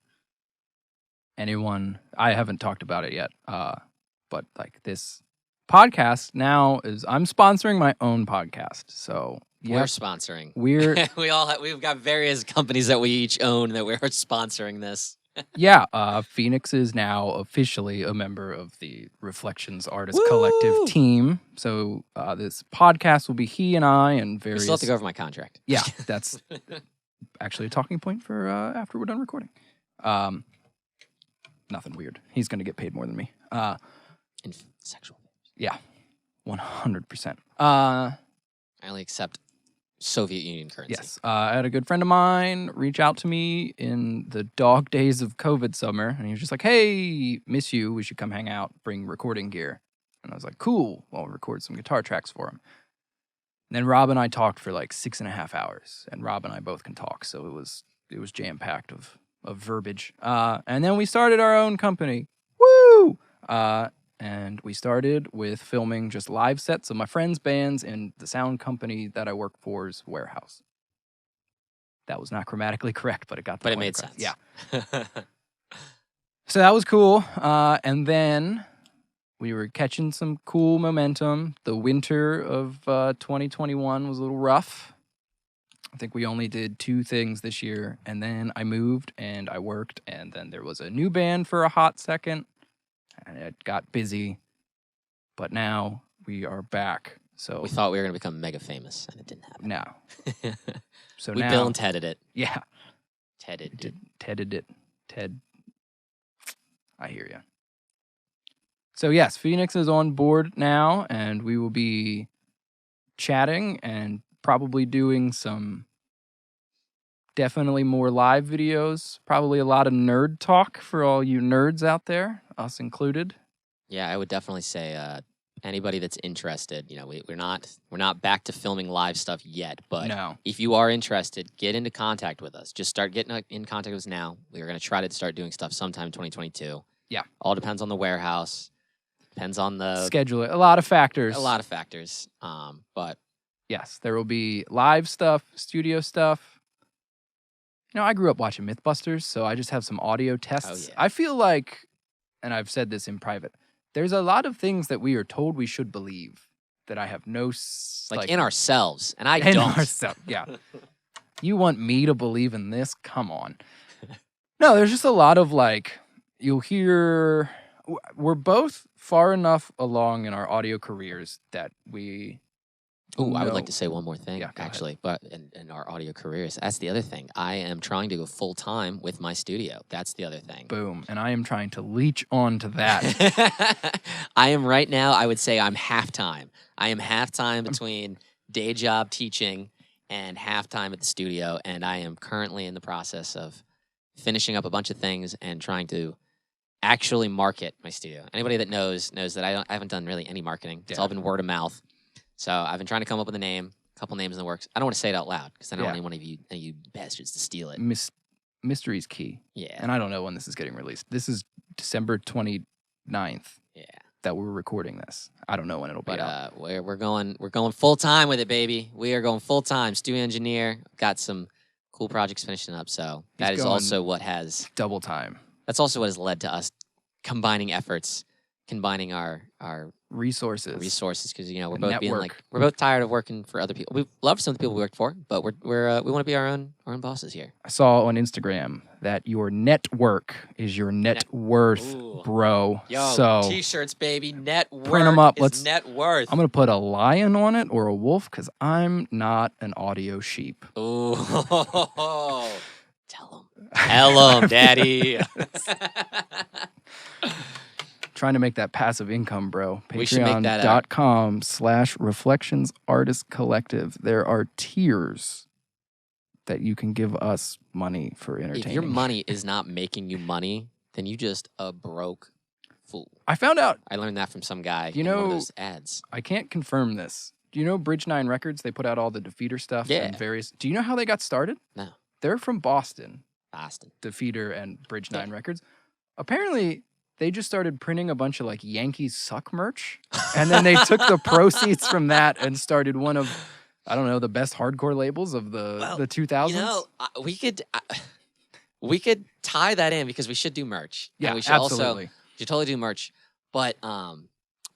anyone, I haven't talked about it yet. But like this podcast now is I'm sponsoring my own podcast. So We're sponsoring. We're we've got various companies that we each own that we're sponsoring this. yeah. Phoenix is now officially a member of the Reflections Artist Woo! Collective team. So this podcast will be he and I and We various. still have to go over my contract. Yeah, that's actually a talking point for after we're done recording. Nothing weird. He's going to get paid more than me. In sexual. Yeah, 100%. I only accept Soviet Union currency. Yes. I had a good friend of mine reach out to me in the dog days of COVID summer, and he was just like, hey, miss you. We should come hang out, bring recording gear. And I was like, cool. Well, I'll record some guitar tracks for him. And then Rob and I talked for like 6.5 hours, and Rob and I both can talk, so it was jam-packed of verbiage. And then we started our own company. Woo! And we started with filming just live sets of my friends' bands in the sound company that I work for's warehouse. That was not grammatically correct, but it got the But it point made across. sense. Yeah. So that was cool. And then we were catching some cool momentum. The winter of 2021 was a little rough. I think we only did 2 things this year. And then I moved and I worked. And then there was a new band for a hot second. And it got busy. But now we are back. So We thought we were going to become mega famous, and it didn't happen. no. So We now, Bill and Tedded it. yeah. Tedded it. Tedded it. Ted. I hear you. So yes, Phoenix is on board now, and we will be chatting and probably doing some definitely more live videos. Probably a lot of nerd talk for all you nerds out there, us included. Yeah, I would definitely say anybody that's interested, you know, we're not back to filming live stuff yet, but No. if you are interested, get into contact with us. Just start getting in contact with us now. We're going to try to start doing stuff sometime in 2022. Yeah. All depends on the warehouse. Depends on the Schedule it. A lot of factors. a lot of factors. But Yes, there will be live stuff, studio stuff. You know, I grew up watching Mythbusters, so I just have some audio tests. yeah. I feel like, and I've said this in private, there's a lot of things that we are told we should believe that I have no... like in ourselves, and I in don't. ourselves, yeah. You want me to believe in this? Come on. No, there's just a lot of like, you'll hear... We're both far enough along in our audio careers that we... Oh, I would like know- to say one more thing, Yeah, go ahead. actually. But in our audio careers, that's the other thing. I am trying to go full time with my studio. That's the other thing. Boom. And I am trying to leech on to that. I am right now, I would say I'm half-time. I am half-time between day job teaching and half-time at the studio, and I am currently in the process of finishing up a bunch of things and trying to actually market my studio. Anybody that knows that I haven't done really any marketing. It's all been word of mouth. So I've been trying to come up with a name, a couple names in the works. I don't want to say it out loud because I don't want any of you bastards to steal it. Mystery's key. Yeah. And I don't know when this is getting released. This is December 29th. Yeah. That we're recording this. I don't know when it'll be But out. we're going full time with it, baby. We are going full time. Studio engineer, got some cool projects finishing up. So He's that is going also what has Double time. that's also what has led to us combining efforts, combining our Resources. resources, because you know we're And both being like network. we're both tired of working for other people. We love some of the people we worked for, but we want to be our own bosses here. I saw on Instagram that your network is your net worth, Ooh. bro. Yo, So t-shirts, baby. Net worth. Print 'em up. Is Let's- net worth. I'm going to put a lion on it or a wolf because I'm not an audio sheep. Ooh. Tell him, daddy. Trying to make that passive income, bro. We should make that out. Patreon.com/Reflections Artist Collective. There are tiers that you can give us money for entertaining. If your money is not making you money, then you just a broke fool. I found out, I learned that from some guy You in one of know- those ads. I can't confirm this. Do you know Bridge 9 Records? They put out all the Defeater stuff Yeah. and various. Do you know how they got started? No. They're from Boston, Boston. Defeater and Bridge Yeah. 9 Records. Apparently, they just started printing a bunch of like Yankees suck merch. And then they took the proceeds from that and started one of I don't know, the best hardcore labels of the 2000s. You know, we could tie that in because we should do merch. Yeah, and we should absolutely. we should totally do merch. But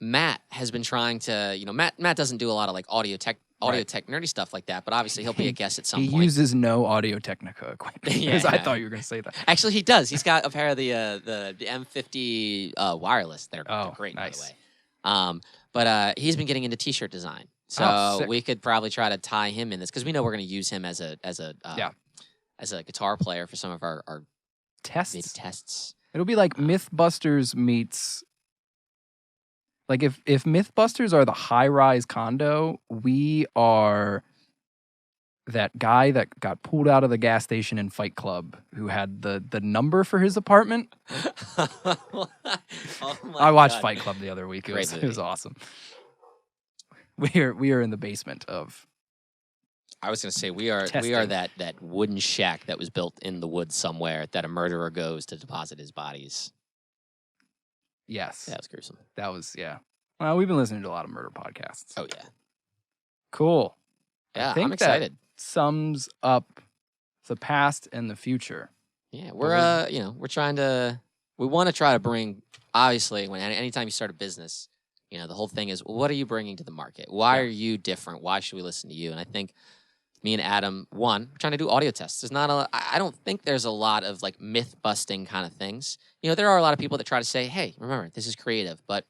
Matt has been trying to, Matt doesn't do a lot of like audio tech nerdy stuff like that, but obviously he'll be a guest at some He point. uses no Audio Technica equipment. Yeah. I thought you were going to say that. Actually, he does. He's got a pair of the M50 wireless. They're great, nice. by the way. But he's been getting into t-shirt design, so we could probably try to tie him in this because we know we're going to use him as a guitar player for some of our tests. It'll be like Mythbusters meets. Like if Mythbusters are the high-rise condo, we are that guy that got pulled out of the gas station in Fight Club who had the number for his apartment. I watched Fight Club the other week. It was awesome. We are in the basement of. I was going to say we are that wooden shack that was built in the woods somewhere that a murderer goes to deposit his bodies. Yes. That was gruesome. That was, yeah. Well, we've been listening to a lot of murder podcasts. Oh, yeah. Cool. Yeah, I think I'm excited. That sums up the past and the future. Yeah, we're trying to, we want to try to bring, obviously, anytime you start a business, the whole thing is, what are you bringing to the market? Why are you different? Why should we listen to you? And I think me and Adam, we're trying to do audio tests. I don't think there's a lot of like myth busting kind of things. There are a lot of people that try to say, hey, remember, this is creative, but.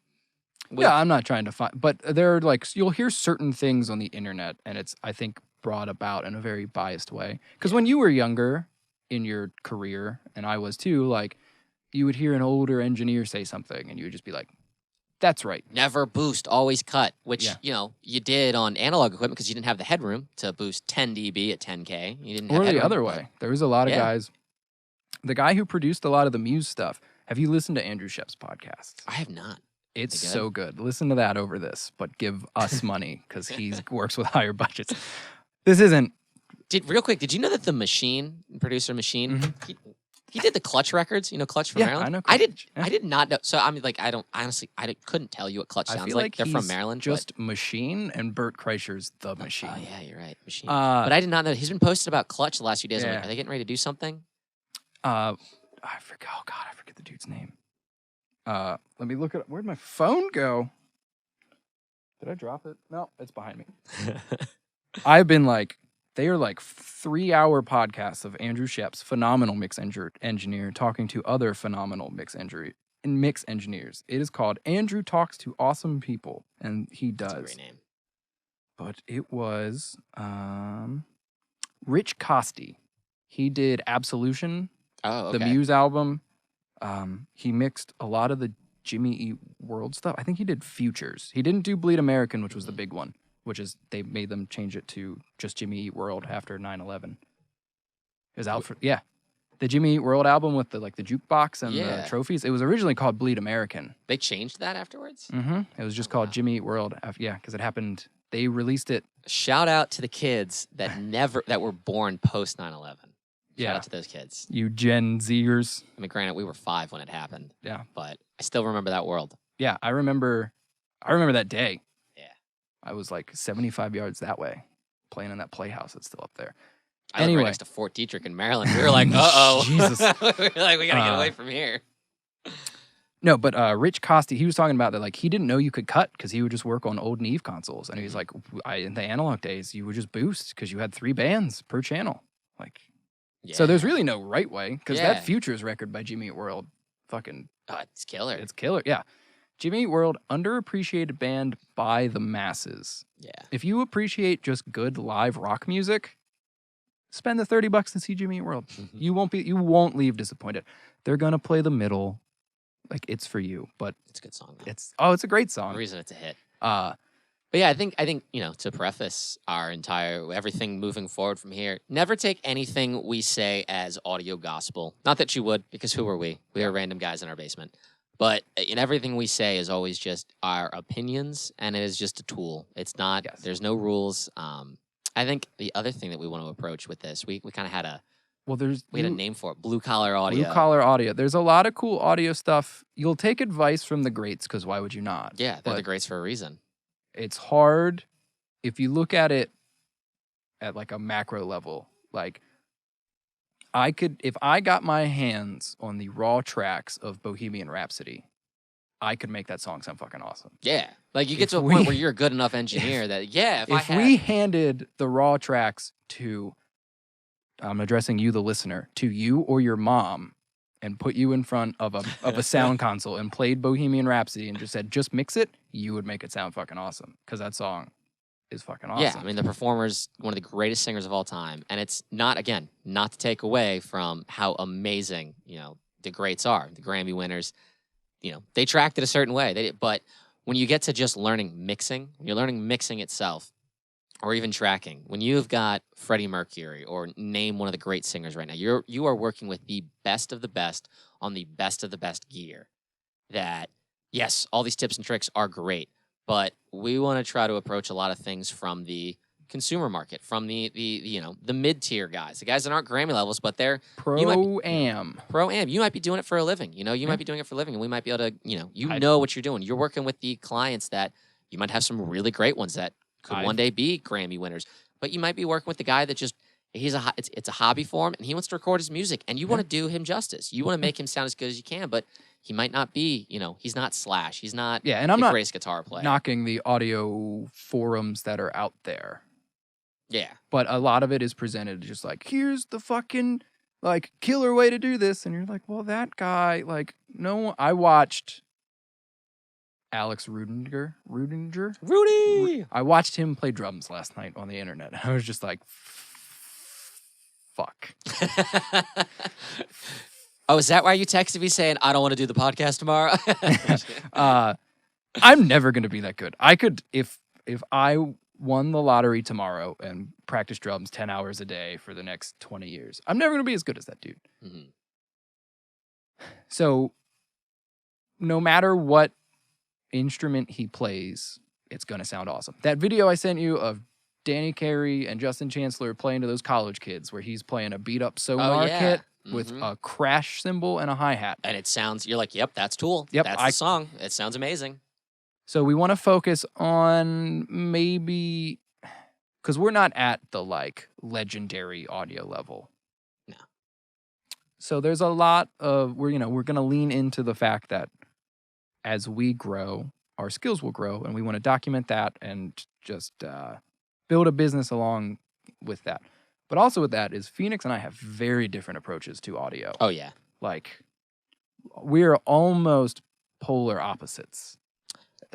I'm not trying to find, but there are like, you'll hear certain things on the internet and it's, I think, brought about in a very biased way. Because when you were younger in your career, and I was too, like, you would hear an older engineer say something and you would just be like, that's right. Never boost, always cut, which, you did on analog equipment because you didn't have the headroom to boost 10 dB at 10K. You didn't have the other way. There was a lot of guys. The guy who produced a lot of the Muse stuff. Have you listened to Andrew Shep's podcast? I have not. It's so good. Listen to that over this, but give us money because he works with higher budgets. This isn't. Real quick, did you know that the producer Machine, he did the Clutch records? Clutch from Maryland? I know Clutch. I did not know. So, I mean, like, I couldn't tell you what Clutch sounds like. They're from Maryland. Just Machine, and Bert Kreischer's The Machine. Oh, yeah, you're right. Machine. But I did not know. He's been posted about Clutch the last few days. Yeah. I'm like, are they getting ready to do something? I forgot. Oh, God, I forget the dude's name. Let me look at where'd my phone go? Did I drop it? No, it's behind me. I've been like, they are like 3-hour podcasts of Andrew Shep's phenomenal mix engineer talking to other phenomenal mix engineers. It is called Andrew Talks to Awesome People, and he does. That's a great name. But it was Rich Costi. He did Absolution, the Muse album. He mixed a lot of the Jimmy Eat World stuff. I think he did Futures. He didn't do Bleed American, which was the big one, which is they made them change it to just Jimmy Eat World after 9/11. It was out for the Jimmy Eat World album with the jukebox and the trophies. It was originally called Bleed American. They changed that afterwards? Mm-hmm. It was just called Jimmy Eat World. Because it happened. They released it. Shout out to the kids that were born post 9/11. Shout out to those kids. You Gen Zers. I mean, granted, we were 5 when it happened. Yeah. But I still remember that world. Yeah, I remember that day. Yeah. I was like 75 yards that way, playing in that playhouse that's still up there. I lived right next to Fort Detrick in Maryland. We were like, uh-oh. Jesus. We were like, we got to get away from here. No, but Rich Costi, he was talking about that, like, he didn't know you could cut because he would just work on old Neve consoles. And he was like, in the analog days, you would just boost because you had 3 bands per channel. Like, so there's really no right way because that Futures record by Jimmy Eat World, fucking. It's killer. It's killer, yeah. Jimmy Eat World, underappreciated band by the masses. Yeah. If you appreciate just good live rock music, spend the $30 to see Jimmy Eat World. You won't leave disappointed. They're gonna play the middle. Like, it's for you, but it's a good song. Though. It's a great song. The reason it's a hit. But yeah, I think to preface our everything moving forward from here, never take anything we say as audio gospel. Not that you would, because who are we? We are random guys in our basement. But in everything we say is always just our opinions, and it is just a tool. It's not. Yes. There's no rules. I think the other thing that we want to approach with this, we kind of had a. Well, we had a name for it, blue collar audio. Blue collar audio. There's a lot of cool audio stuff. You'll take advice from the greats, because why would you not? Yeah, they're the greats for a reason. It's hard if you look at it at like a macro level. Like I could, if I got my hands on the raw tracks of Bohemian Rhapsody, I could make that song sound fucking awesome. Yeah. Like you get If to a point where you're a good enough engineer that, yeah, if we handed the raw tracks to, I'm addressing you, the listener, to you or your mom, and put you in front of a sound console and played Bohemian Rhapsody and just said, just mix it, you would make it sound fucking awesome. Because that song is fucking awesome. Yeah, I mean, the performer's one of the greatest singers of all time. And it's not, again, not to take away from how amazing, the greats are. The Grammy winners, they tracked it a certain way. But when you get to just learning mixing, when you're learning mixing itself, or even tracking, when you've got Freddie Mercury or name one of the great singers right now, you are working with the best of the best on the best of the best gear. That, yes, all these tips and tricks are great, but we want to try to approach a lot of things from the consumer market, from the mid-tier guys, the guys that aren't Grammy levels, but they're Pro-am. Pro-am. You might be doing it for a living. You might be doing it for a living, and we might be able to, know what you're doing. You're working with the clients that you might have some really great ones that could one day be Grammy winners, but you might be working with the guy that just it's a hobby for him, and he wants to record his music, and you want to do him justice. You want to make him sound as good as you can, but he might not be, he's not Slash. He's not and I'm the not greatest guitar player. Knocking the audio forums that are out there. Yeah. But a lot of it is presented just like, here's the fucking like killer way to do this, and you're like, well, that guy, like, no, I watched Alex Rudinger. Rudy! I watched him play drums last night on the internet. I was just like, fuck. Oh, is that why you texted me saying, I don't want to do the podcast tomorrow? I'm never going to be that good. I could, if I won the lottery tomorrow and practice drums 10 hours a day for the next 20 years, I'm never going to be as good as that dude. Mm-hmm. So no matter what instrument he plays, it's going to sound awesome. That video I sent you of Danny Carey and Justin Chancellor playing to those college kids where he's playing a beat up sonar kit with a crash cymbal and a hi-hat. And it sounds, you're like, yep, that's Tool. Yep, that's the song. It sounds amazing. So we want to focus on maybe, because we're not at the like legendary audio level. No. So there's a lot of, we're going to lean into the fact that as we grow, our skills will grow, and we want to document that and just build a business along with that. But also with that is Phoenix and I have very different approaches to audio. Oh, yeah. Like, we're almost polar opposites.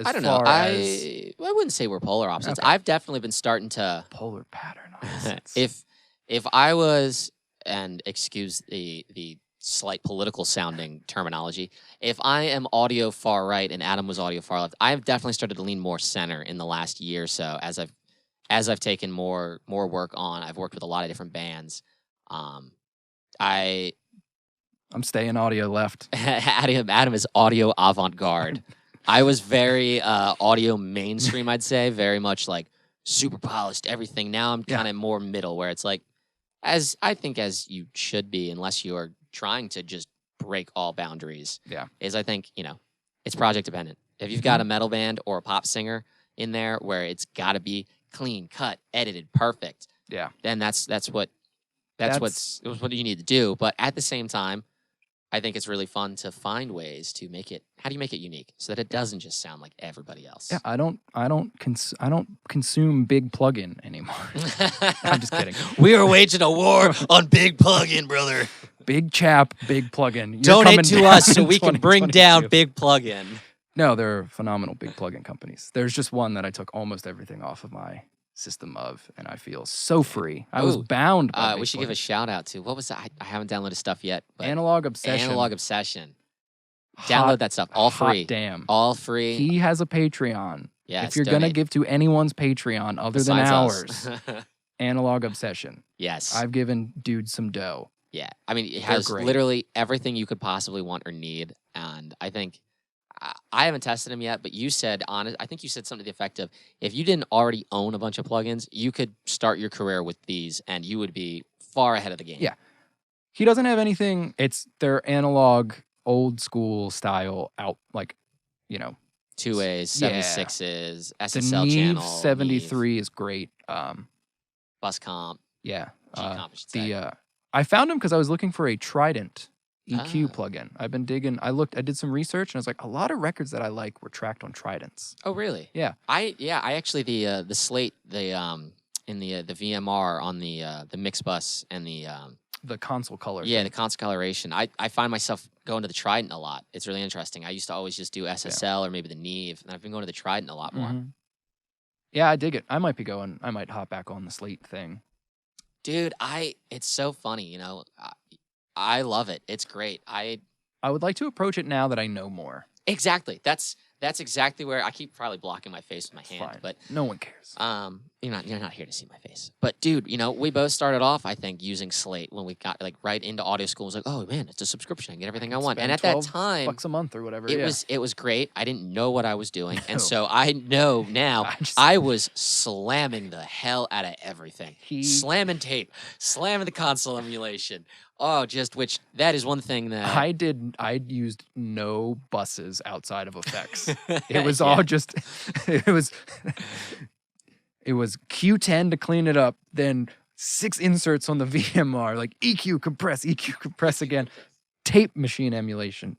I don't know. I wouldn't say we're polar opposites. Okay. I've definitely been starting to... Polar pattern opposites. If I was, and excuse the slight political sounding terminology, if I am audio far right and Adam was audio far left, I've definitely started to lean more center in the last year or so as I've taken more work on. I've worked with a lot of different bands. I'm staying audio left. Adam is audio avant-garde. I was very audio mainstream, I'd say, very much like super polished everything. Now I'm kind of more middle, where it's like, as you should be, unless you are trying to just break all boundaries. Yeah, is I think it's project dependent. If you've got a metal band or a pop singer in there where it's got to be clean, cut, edited, perfect. Yeah, then that's what you need to do. But at the same time, I think it's really fun to find ways to make it. How do you make it unique so that it doesn't just sound like everybody else? Yeah, I don't consume big plugin anymore. I'm just kidding. We are waging a war on big plugin, brother. Big chap, big plugin. Donate to us so we can bring down big plugin. No, they're phenomenal big plugin companies. There's just one that I took almost everything off of my system of, and I feel so free. I was bound by we should give a shout out to, what was that? I haven't downloaded stuff yet. But Analog Obsession. Analog Obsession. Download that stuff. All free. Damn. All free. He has a Patreon. Yes, if you're going to give to anyone's Patreon other than ours, Analog Obsession. Yes. I've given dude some dough. Yeah. I mean, it has literally everything you could possibly want or need. And I think, I haven't tested them yet, but you said, I think you said something to the effect of, if you didn't already own a bunch of plugins, you could start your career with these and you would be far ahead of the game. Yeah. He doesn't have anything. It's their analog, old school style out, like, 2As, 76s, SSL the Neve channel. 73 is great. bus comp, Yeah. G comp, I should say. I found them because I was looking for a Trident EQ Ah. plugin. I've been digging. I did some research, and I was like, a lot of records that I like were tracked on Tridents. Oh, really? Yeah. I actually the slate in the VMR on the mix bus and The console color. the thing. console coloration. I find myself going to the Trident a lot. It's really interesting. I used to always just do SSL or maybe the Neve, and I've been going to the Trident a lot more. Mhm. Yeah, I dig it. I might hop back on the slate thing. Dude, it's so funny, you know. I love it. It's great. I would like to approach it now that I know more. Exactly. That's exactly where I keep probably blocking my face with my hand, Fine. but no one cares. you're not here to see my face. But dude, you know, we both started off, I think, using Slate when we got like right into audio school. It was like, oh man, it's a subscription. I get everything I want. And at that time, $12 a month or whatever. it was great. I didn't know what I was doing, No. and so I know now. I I was slamming the hell out of everything, slamming tape, slamming the console emulation. Oh, which that is one thing that I used no buses outside of effects. It it was all just it was Q10 to clean it up, then 6 inserts on the VMR, like EQ compress again, tape machine emulation.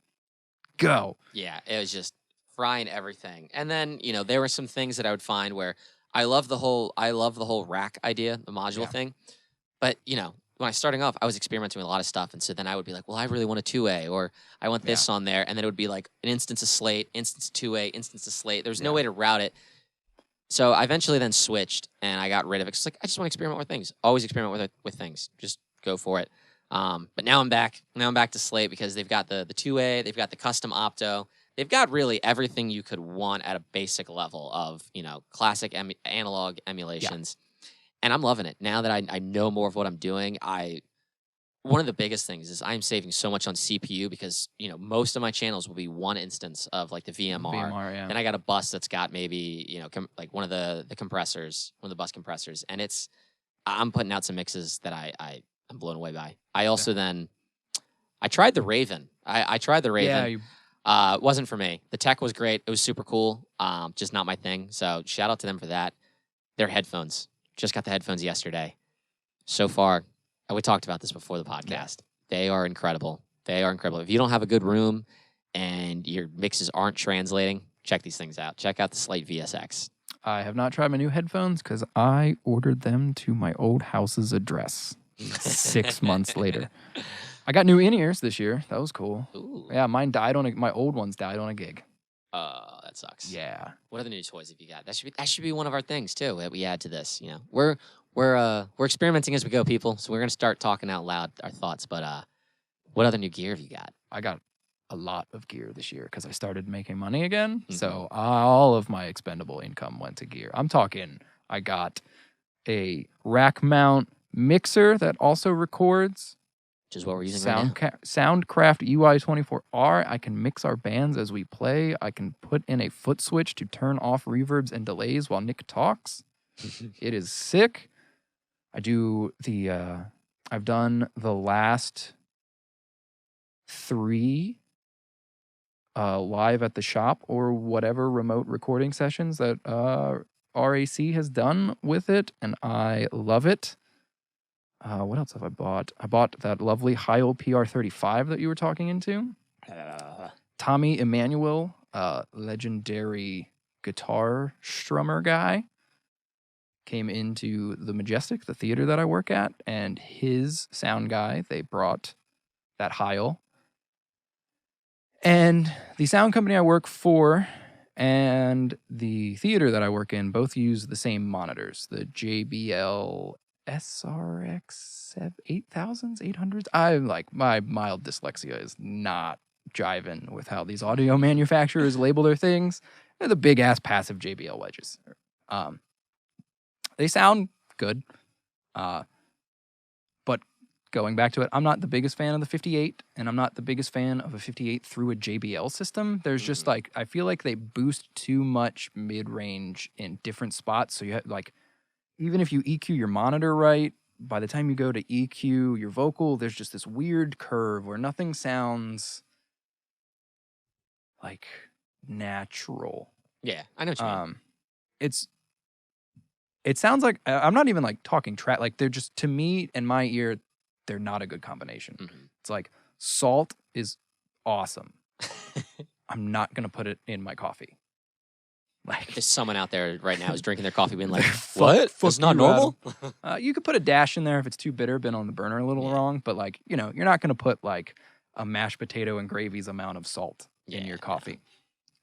Go. Yeah, it was just frying everything. And then, you know, there were some things that I would find where I love the whole rack idea, the module thing. But, you know, when I was starting off, I was experimenting with a lot of stuff. And so then I would be like, well, I really want a 2A, or I want this on there. And then it would be like an instance of Slate, instance of 2A, instance of Slate. There's no way to route it. So I eventually then switched and I got rid of it. It's like, I just want to experiment with things. Always experiment with things. Just go for it. But now I'm back. Now I'm back to Slate because they've got the 2A, they've got the custom opto. They've got really everything you could want at a basic level of, you know, classic analog emulations. And I'm loving it. Now that I know more of what I'm doing, one of the biggest things is I'm saving so much on CPU because, you know, most of my channels will be one instance of like the VMR. Then I got a bus that's got maybe, you know, like one of the compressors, one of the bus compressors. And I'm putting out some mixes that I'm blown away by. I also I tried the Raven. I tried the Raven. It wasn't for me. The tech was great. It was super cool. Just not my thing. So shout out to them for that. Their headphones. Just got the headphones yesterday. So far, we talked about this before the podcast. They are incredible. They are incredible. If you don't have a good room and your mixes aren't translating, check these things out. Check out the Slate VSX. I have not tried my new headphones because I ordered them to my old house's address 6 months later. I got new in-ears this year. That was cool. Ooh. Yeah, my old ones died on a gig. Oh, that sucks. Yeah. What other new toys have you got? That should be one of our things too that we add to this. You know, we're experimenting as we go, people. So we're gonna start talking out loud our thoughts. But what other new gear have you got? I got a lot of gear this year because I started making money again. Mm-hmm. So all of my expendable income went to gear. I'm talking. I got a rack mount mixer that also records. Which is what we're using right now. Soundcraft UI24R. I can mix our bands as we play. I can put in a foot switch to turn off reverbs and delays while Nick talks. It is sick. I've done the last 3 live at the shop or whatever remote recording sessions that RAC has done with it, and I love it. What else have I bought? I bought that lovely Heil PR35 that you were talking into. Tommy Emmanuel, legendary guitar strummer guy, came into the Majestic, the theater that I work at, and his sound guy, they brought that Heil. And the sound company I work for and the theater that I work in both use the same monitors, the JBL SRX 8000s, 800s. I'm like, my mild dyslexia is not jiving with how these audio manufacturers label their things. They're the big ass passive JBL wedges. They sound good. But going back to it, I'm not the biggest fan of the 58, and I'm not the biggest fan of a 58 through a JBL system. There's just like, I feel like they boost too much mid-range in different spots. So you have like, even if you EQ your monitor right, by the time you go to EQ your vocal, there's just this weird curve where nothing sounds like natural. Yeah, I know what you mean. It sounds like I'm not even like talking track. Like they're just, to me in my ear, they're not a good combination. It's like salt is awesome. I'm not gonna put it in my coffee. Like There's someone out there right now who's drinking their coffee being like, Fuck- what? fuck It's not you, normal? you could put a dash in there if it's too bitter, been on the burner a little Yeah. wrong. But like, you know, you're not gonna put like a mashed potato and gravy's amount of salt in Yeah, your no. coffee.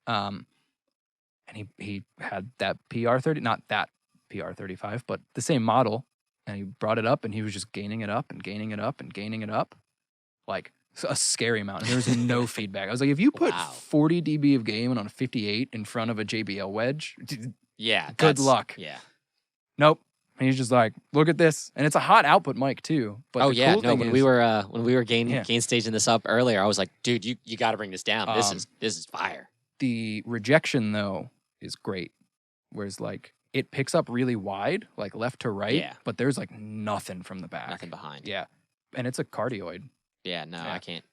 And he had that PR30, not that PR35, but the same model, and he brought it up and he was just gaining it up and gaining it up and gaining it up, like a scary amount. And there was no feedback. I was like, if you put Wow. 40 dB of gain on a 58 in front of a JBL wedge, Yeah. good that's- luck. Yeah. Nope. And he's just like, look at this, and it's a hot output mic too. But Oh the yeah, cool no. thing When is, we were gain Yeah. staging this up earlier, I was like, dude, you got to bring this down. This Um, is fire. the rejection though is great. Whereas like it picks up really wide, like left to right, Yeah. but there's like nothing from the back. Nothing behind. Yeah. And it's a cardioid Yeah. No, Yeah. I can't.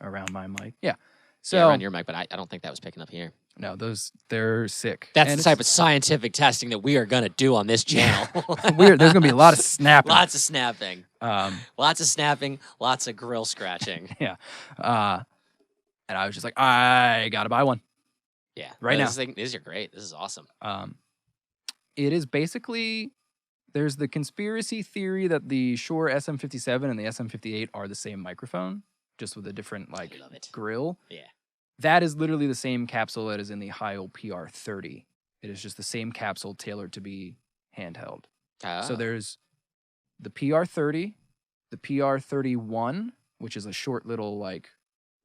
around my mic. Yeah. So Yeah, around your mic, but I don't think that was picking up here. no, they're sick. That's And the type of scientific testing that we are gonna do on this channel. it's weird. There's gonna be a lot of snapping. Lots of snapping. Um, Lots of snapping. Lots of grill scratching. yeah. And I was just like, I gotta buy one. Yeah. Right No, now. These are great. This is awesome. It is basically, there's the conspiracy theory that the Shure SM57 and the SM58 are the same microphone, just with a different like I love it. grill. Yeah. That is literally the same capsule that is in the Heil PR30. It is just the same capsule tailored to be handheld. So Oh. there's the PR30, the PR31, which is a short little like,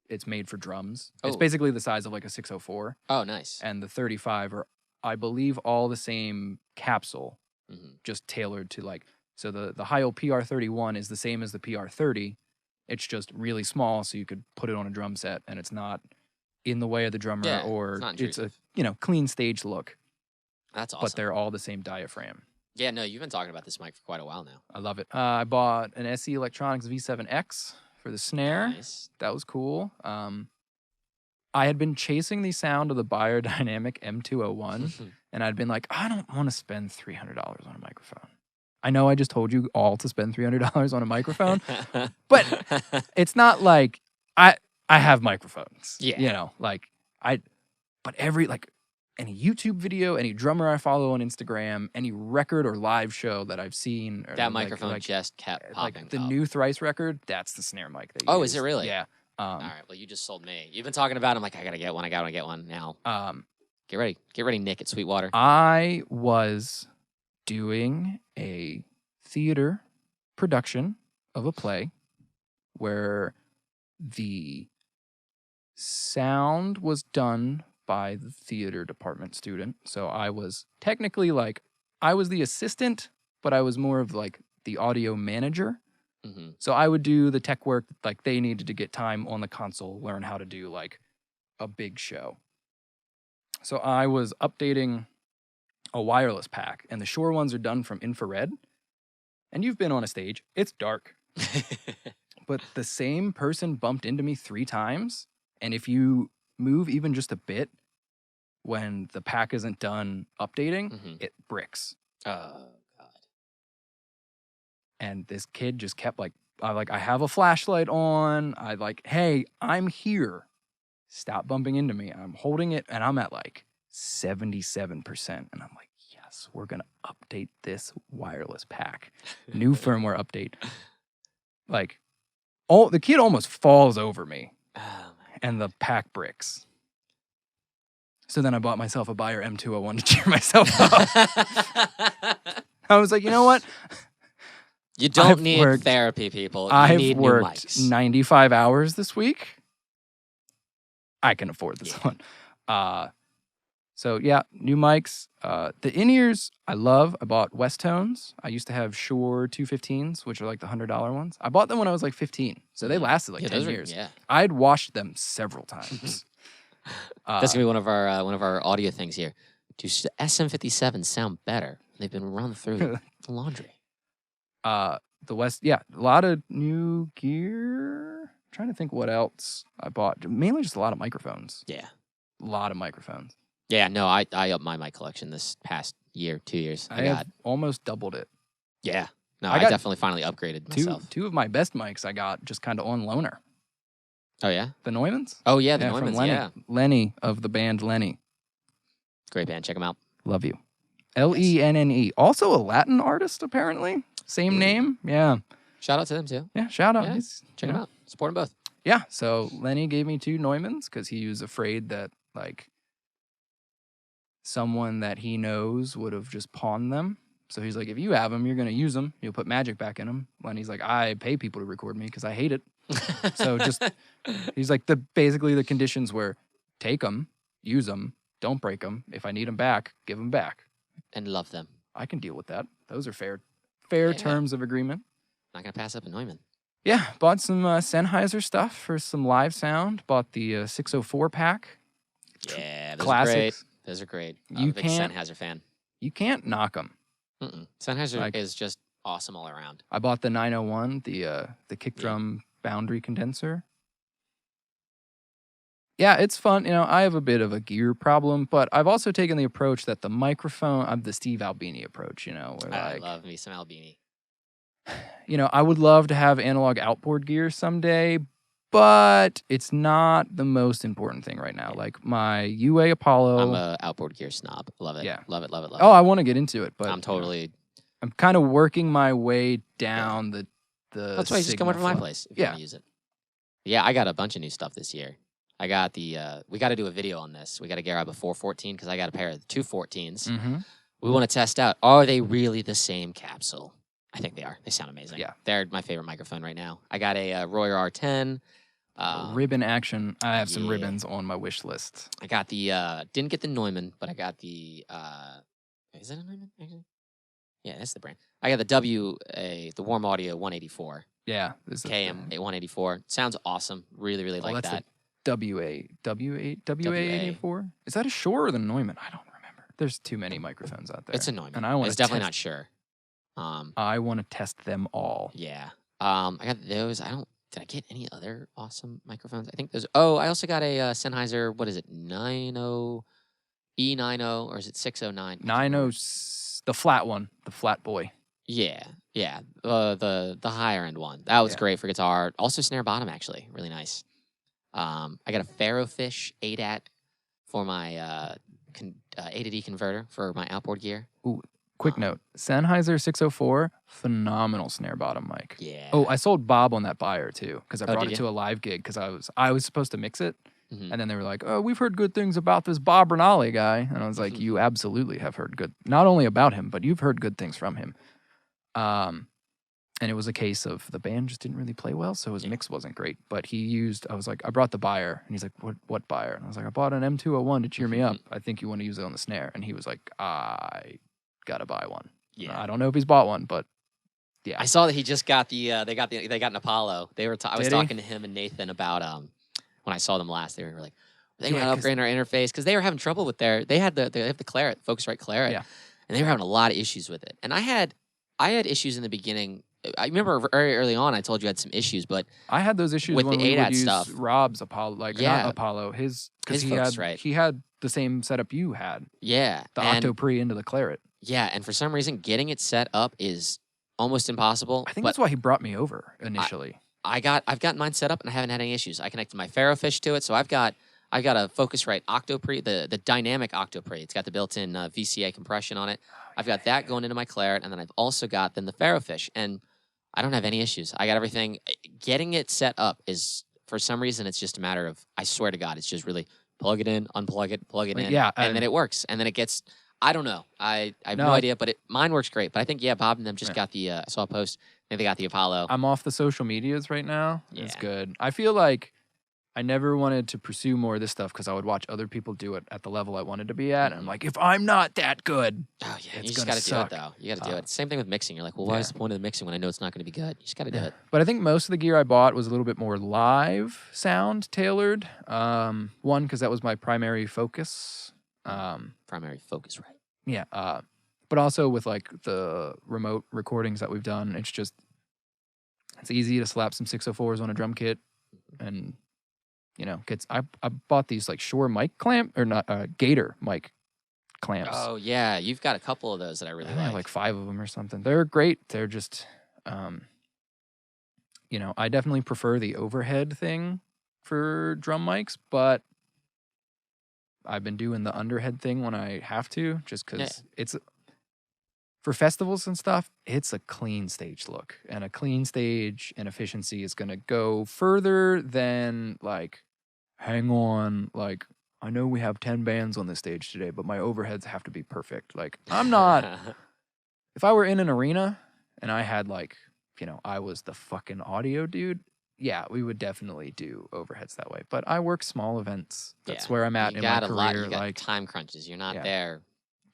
it's made for drums. It's Oh. basically the size of like a 604. Oh, nice. And the 35 are, I believe, all the same capsule, Mhm. just tailored to like, so the Heil PR31 is the same as the PR30. It's just really small, so you could put it on a drum set, and it's not in the way of the drummer, Yeah, or it's not it's a intrusive. clean stage look. That's awesome. But they're all the same diaphragm. Yeah, no, you've been talking about this mic for quite a while now. I love it. I bought an SE Electronics V7X for the snare. Nice. That was cool. I had been chasing the sound of the Biodynamic M201, and I'd been like, I don't want to spend $300 on a microphone. I know I just told you all to spend $300 on a microphone, but it's not like I have microphones. Yeah. You know, like but every like any YouTube video, any drummer I follow on Instagram, any record or live show that I've seen, or that like- microphone like, just kept popping like the up. new Thrice record, that's the snare mic they Oh, use. is it really? Yeah. All right, well, you just sold me. You've been talking about it. I'm like, I gotta get one. I gotta get one now. Get ready, Nick at Sweetwater. I was doing a theater production of a play where the sound was done by the theater department student. So I was technically like, I was the assistant, but I was more of like the audio manager. hmm So I would do the tech work, like they needed to get time on the console, learn how to do like a big show. So I was updating a wireless pack, and the Shure ones are done from infrared. And you've been on a stage, it's dark. But the same person bumped into me 3 times, and if you move even just a bit when the pack isn't done updating, Mhm. it bricks. Oh God. And this kid just kept like, I have a flashlight on. I like, hey, I'm here. Stop bumping into me. I'm holding it, and I'm at like 77%. And I'm like, yes, we're going to update this wireless pack. New firmware update. Like, the kid almost falls over me, Oh my. and the pack bricks. So then I bought myself a Bayer M201 to cheer myself up. I was like, you know what? You don't I've need worked- therapy, people. You I've need new worked mics. 95 hours this week. I can afford this Yeah. one. So yeah, new mics. The in-ears I love. I bought Westtones. I used to have Shure 215s, which are like the $100 ones. I bought them when I was like 15, so they lasted like Yeah, 10 those years. yeah. I'd washed them several times. That's gonna be one of our audio things here. Do SM57 sound better? They've been run through the laundry. The West, yeah, a lot of new gear. I'm trying to think what else I bought. Mainly just a lot of microphones. Yeah. A lot of microphones. Yeah, no, I upped my mic collection this past year, 2 years. I have almost doubled it. Yeah. No, I I got definitely finally upgraded myself. Two of my best mics I got just kind of on loaner. Oh, yeah? The Neumanns? Oh, yeah, the from Neumanns, Lenny. yeah. Lenny of the band Lenny. Great band. Check them out. Love you. Lenne. Also a Latin artist, apparently. Same name. Yeah. Shout out to them, too. Yeah, shout out. Yeah, check them out. Support them both. Yeah, so Lenny gave me 2 Neumanns because he was afraid that, like, someone that he knows would have just pawned them. So he's like, if you have them, you're going to use them. You'll put magic back in them. Lenny's like, I pay people to record me because I hate it. So he's like, basically the conditions were take them, use them, don't break them. If I need them back, give them back. And love them. I can deal with that. Those are fair terms of agreement. Not going to pass up a Neumann. Yeah, bought some Sennheiser stuff for some live sound. Bought the 604 pack. Yeah, those Classics. are great. Those are great. I'm a big Sennheiser fan. You can't knock them. Sennheiser is just awesome all around. I bought the 901, the kick drum boundary condenser. Yeah, it's fun. I have a bit of a gear problem, but I've also taken the approach that the microphone, I'm the Steve Albini approach, where I love me some Albini. I would love to have analog outboard gear someday, but it's not the most important thing right now. Yeah. Like my UA Apollo. I'm a outboard gear snob. Love it. Yeah. Love it. Oh, I want to get into it, but I'm totally. I'm kind of working my way down the. That's why you just come over to my place if you want to use it. Yeah, I got a bunch of new stuff this year. I got the. We got to do a video on this. We got to grab a 414 because I got a pair of the 214s. Mm-hmm. We want to test out. Are they really the same capsule? I think they are. They sound amazing. Yeah. They're my favorite microphone right now. I got a Royer R10. Ribbon action. I have some ribbons on my wish list. I got the, didn't get the Neumann, but I got the, is that a Neumann, actually? Yeah, that's the brand. I got the the Warm Audio 184. Yeah. This is KM 184. Sounds awesome. Really, really like that. WA84? Is that a Shure or the Neumann? I don't remember. There's too many microphones out there. It's a Neumann. And I want it's definitely not sure. I want to test them all. Yeah. I got those. Did I get any other awesome microphones? I think those. Oh, I also got a Sennheiser. What is it? 90 E90 or is it 609? 90, the flat one, the flat boy. Yeah. The higher end one. That was great for guitar. Also snare bottom actually, really nice. I got a Ferrofish 8-at for my A to D converter for my outboard gear. Ooh. Quick note, Sennheiser 604, phenomenal snare bottom mic. Yeah. Oh, I sold Bob on that buyer too because I brought did it you? to a live gig because I was supposed to mix it, Mhm. and then they were like, "Oh, we've heard good things about this Bob Rinaldi guy," and I was like, "You absolutely have heard good, not only about him, but you've heard good things from him." And it was a case of the band just didn't really play well, so his mix wasn't great. But I was like, I brought the buyer, and he's like, "What buyer?" And I was like, "I bought an M201 to cheer me up. I think you want to use it on the snare." And he was like, "I gotta buy one." Yeah. I don't know if he's bought one, but yeah. I saw that he just got they got an Apollo. I was Did he? talking to him and Nathan about when I saw them last. They were like, they Yeah, were upgrading our interface because they were having trouble with they have the Claret, Focusrite Claret, Yeah. and they were having a lot of issues with it. And I had issues in the beginning. I remember very early on I told you I had some issues, but I had those issues with when the we would 8-at use stuff. Rob's Apollo, not Apollo, because he had the same setup you had, yeah, the Octo Pre into the Claret. Yeah, and for some reason getting it set up is almost impossible. I think that's why he brought me over initially. I've gotten mine set up and I haven't had any issues. I connected my Ferrofish to it, so I've got a Focusrite Octo Pre, the dynamic Octo Pre. It's got the built-in VCA compression on it. I've got that going into my Claret, and then I've also got the Ferrofish, and I don't have any issues. I got everything. Getting it set up is, for some reason, it's just a matter of, I swear to God, it's just really plug it in, unplug it, plug it in, and then it works, and then it gets. I don't know. I have no idea, but mine works great. But I think Bob and them just got the. I saw a post. I think they got the Apollo. I'm off the social medias right now. Yeah. It's good. I feel like I never wanted to pursue more of this stuff because I would watch other people do it at the level I wanted to be at. And I'm like, if I'm not that good, oh yeah, it's you just got to do it though. You got to do it. Same thing with mixing. You're like, well, why is the point of the mixing when I know it's not going to be good? You just got to do it. But I think most of the gear I bought was a little bit more live sound tailored. One, because that was my primary focus. Primary focus, right? Yeah. But also with like the remote recordings that we've done, it's easy to slap some 604s on a drum kit and you know, I bought these like Shure mic clamp or not Gator mic clamps. Oh yeah, you've got a couple of those that I I really think I have like. like 5 of them or something. They're great. They're just, you know, I definitely prefer the overhead thing for drum mics, but I've been doing the underhead thing when I have to, just Yeah. because it's for festivals and stuff. It's a clean stage look, and a clean stage and efficiency is going to go further than like, hang on, like I know we have 10 bands on this stage today, but my overheads have to be perfect. Like I'm not. If I were in an arena and I had like, you know, I was the fucking audio dude, yeah, we would definitely do overheads that way. But I work small events. That's where I'm at You in my got a lot. career. You got Like time crunches. You're not Yeah. there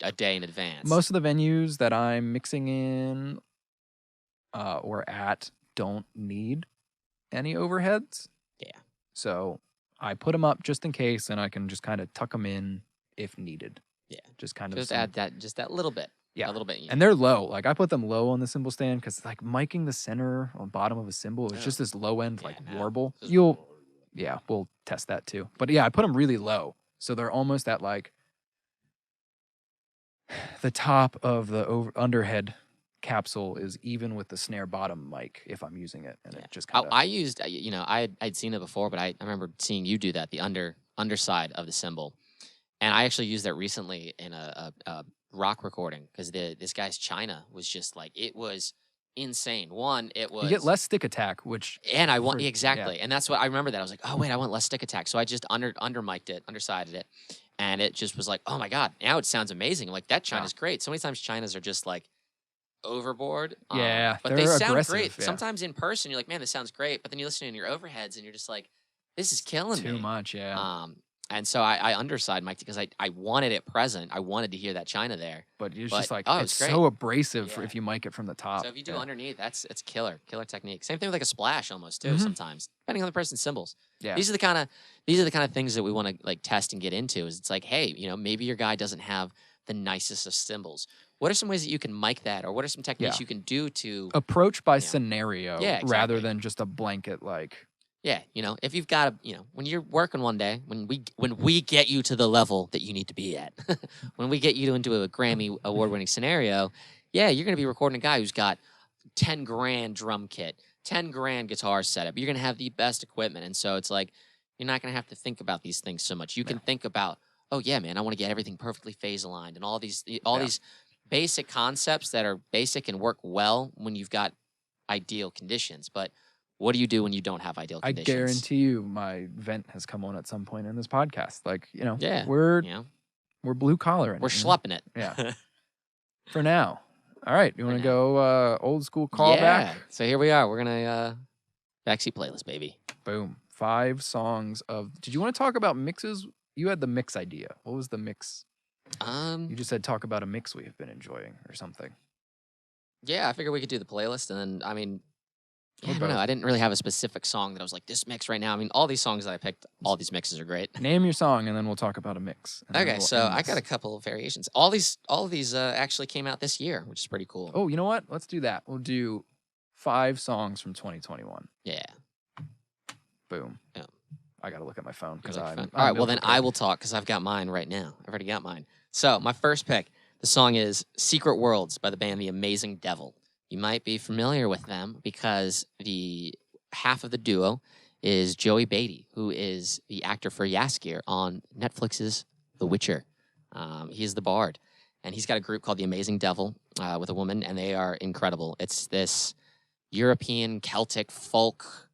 a day in advance. most of the venues that I'm mixing in or at don't need any overheads. Yeah. So I put them up just in case, and I can just kind of tuck them in if needed. Yeah. Just kind of Just add that little bit. Yeah. A little bit. And they're low. Like I put them low on the cymbal stand because like miking the center on bottom of a cymbal is just this low end like warble. Yeah, we'll test that too. But yeah, I put them really low, so they're almost at like the top of the underhead capsule is even with the snare bottom mic if I'm using it, and it just kind of. I used, you know, I'd seen it before, but I remember seeing you do that, the underside of the cymbal, and I actually used that recently in a rock recording because this guy's China was just like it was insane. One, it was You get less stick attack, which and I want exactly, and that's what I remember. That I was like, oh wait, I want less stick attack, so I just under mic'd it, undersided it, and it just was like, oh my god, now it sounds amazing. I'm like that China's great. So many times Chinas are just like overboard. Yeah, but they sound aggressive, great. yeah. Sometimes in person, you're like, man, this sounds great, but then you listen in your overheads and you're just like, this is killing me. Too much, yeah. And so I underside mic'd because I wanted it present. I wanted to hear that China there. But it's just like oh, it's great. so abrasive if you mic it from the top. So if you do underneath, it's killer technique. Same thing with like a splash almost too. Sometimes depending on the person's cymbals. Yeah, these are the kind of things that we want to like test and get into. Is it's like, hey, you know, maybe your guy doesn't have the nicest of cymbals. What are some ways that you can mic that, or what are some techniques you can do to approach by scenario rather exactly. than just a blanket like. Yeah, you know, if you've got you know, when you're working one day, when we get you to the level that you need to be at, when we get you into a Grammy award-winning scenario, yeah, you're going to be recording a guy who's got 10 grand drum kit, 10 grand guitar setup. You're going to have the best equipment, and so it's like you're not going to have to think about these things so much. You can think about, oh yeah, man, I want to get everything perfectly phase aligned, and all these basic concepts that are basic and work well when you've got ideal conditions, but. What do you do when you don't have ideal conditions? I guarantee you my vent has come on at some point in this podcast. Like, you know, yeah, we're blue collar. We're schlepping it. Yeah. For now. All right. You want to go old school callback? Yeah. So here we are. We're going to Backseat playlist, baby. Boom. 5 songs of... Did you want to talk about mixes? You had the mix idea. What was the mix? You just said talk about a mix we've been enjoying or something. Yeah, I figured we could do the playlist. And then, I mean... Yeah, I don't know. I didn't really have a specific song that I was like, this mix right now. I mean, all these songs that I picked, all these mixes are great. Name your song, and then we'll talk about a mix. Okay, so I got a couple of variations. All of these actually came out this year, which is pretty cool. Oh, you know what? Let's do that. We'll do 5 songs from 2021. Yeah. Boom. Yeah. I got to look at my phone because all right, well, then I will talk because I've got mine right now. I've already got mine. So my first pick, the song is Secret Worlds by the band The Amazing Devil. You might be familiar with them because the half of the duo is Joey Beatty, who is the actor for Jaskier on Netflix's The Witcher. He's the bard, and he's got a group called The Amazing Devil with a woman, and they are incredible. It's this European Celtic folk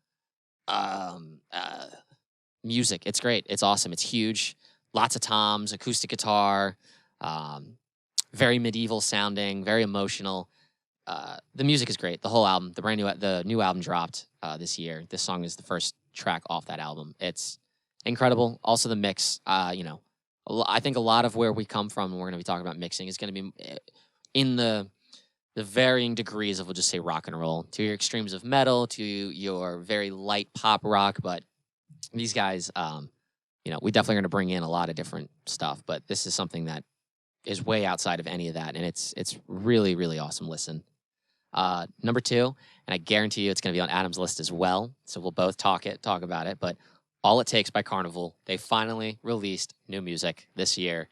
music. It's great. It's awesome. It's huge. Lots of toms, acoustic guitar, very medieval sounding, very emotional. The music is great. The whole album, the new album dropped this year. This song is the first track off that album. It's incredible. Also, the mix. You know, I think a lot of where we come from, and we're going to be talking about mixing, is going to be in the varying degrees of, we'll just say, rock and roll, to your extremes of metal, to your very light pop rock. But these guys, you know, we definitely are going to bring in a lot of different stuff. But this is something that is way outside of any of that, and it's really, really awesome. Listen. Number 2, and I guarantee you it's going to be on Adam's list as well, so we'll both talk about it, but All It Takes by Carnival. They finally released new music this year.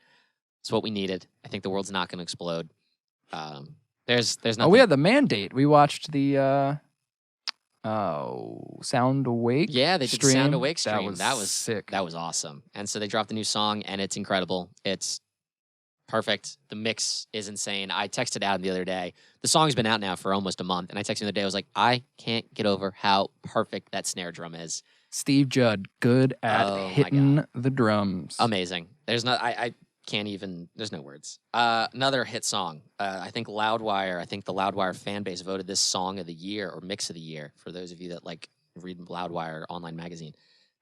It's what we needed. I think the world's not going to explode. There's nothing. Oh, we had the Mandate. We watched the Sound Awake. Yeah, they did stream. Sound Awake stream. That was sick. That was awesome. And so they dropped a new song, and it's incredible. It's perfect. The mix is insane. I texted Adam the other day. The song's been out now for almost a month, and I texted him the other day. I was like, I can't get over how perfect that snare drum is. Steve Judd, good at hitting the drums. Amazing. I can't even, there's no words. Another hit song. I think the Loudwire fan base voted this song of the year or mix of the year, for those of you that like read Loudwire online magazine.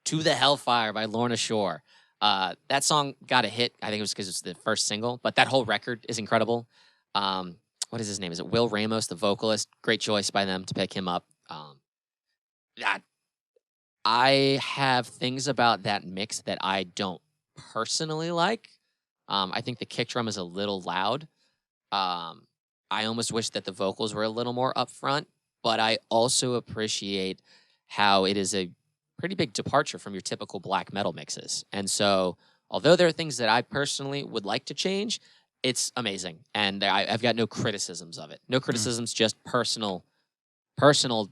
To the Hellfire by Lorna Shore. That song got a hit. I think it was because it's the first single, but that whole record is incredible. What is his name? Is it Will Ramos, the vocalist? Great choice by them to pick him up. I have things about that mix that I don't personally like. I think the kick drum is a little loud. I almost wish that the vocals were a little more upfront, but I also appreciate how it is a pretty big departure from your typical black metal mixes. And so, although there are things that I personally would like to change, it's amazing. And I've got no criticisms of it. No criticisms, just personal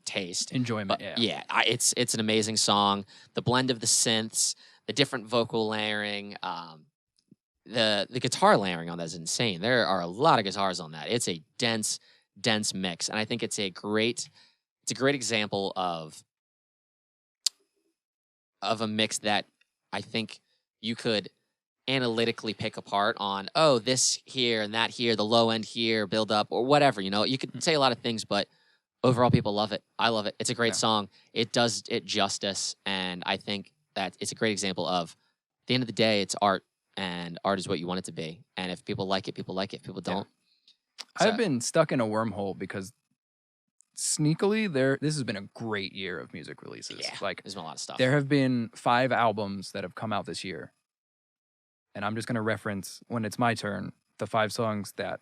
taste. Enjoyment, but it's an amazing song. The blend of the synths, the different vocal layering, the guitar layering on that is insane. There are a lot of guitars on that. It's a dense mix. And I think it's a great example of a mix that I think you could analytically pick apart on, this here and that here, the low end here, build up, or whatever. You could say a lot of things, but overall people love it. I love it. It's a great song. It does it justice, and I think that it's a great example of, at the end of the day, it's art, and art is what you want it to be. And if people like it, people like it. If people don't. So. I've been stuck in a wormhole because sneakily, this has been a great year of music releases. Yeah, like, there's been a lot of stuff. There have been 5 albums that have come out this year. And I'm just going to reference, when it's my turn, the 5 songs that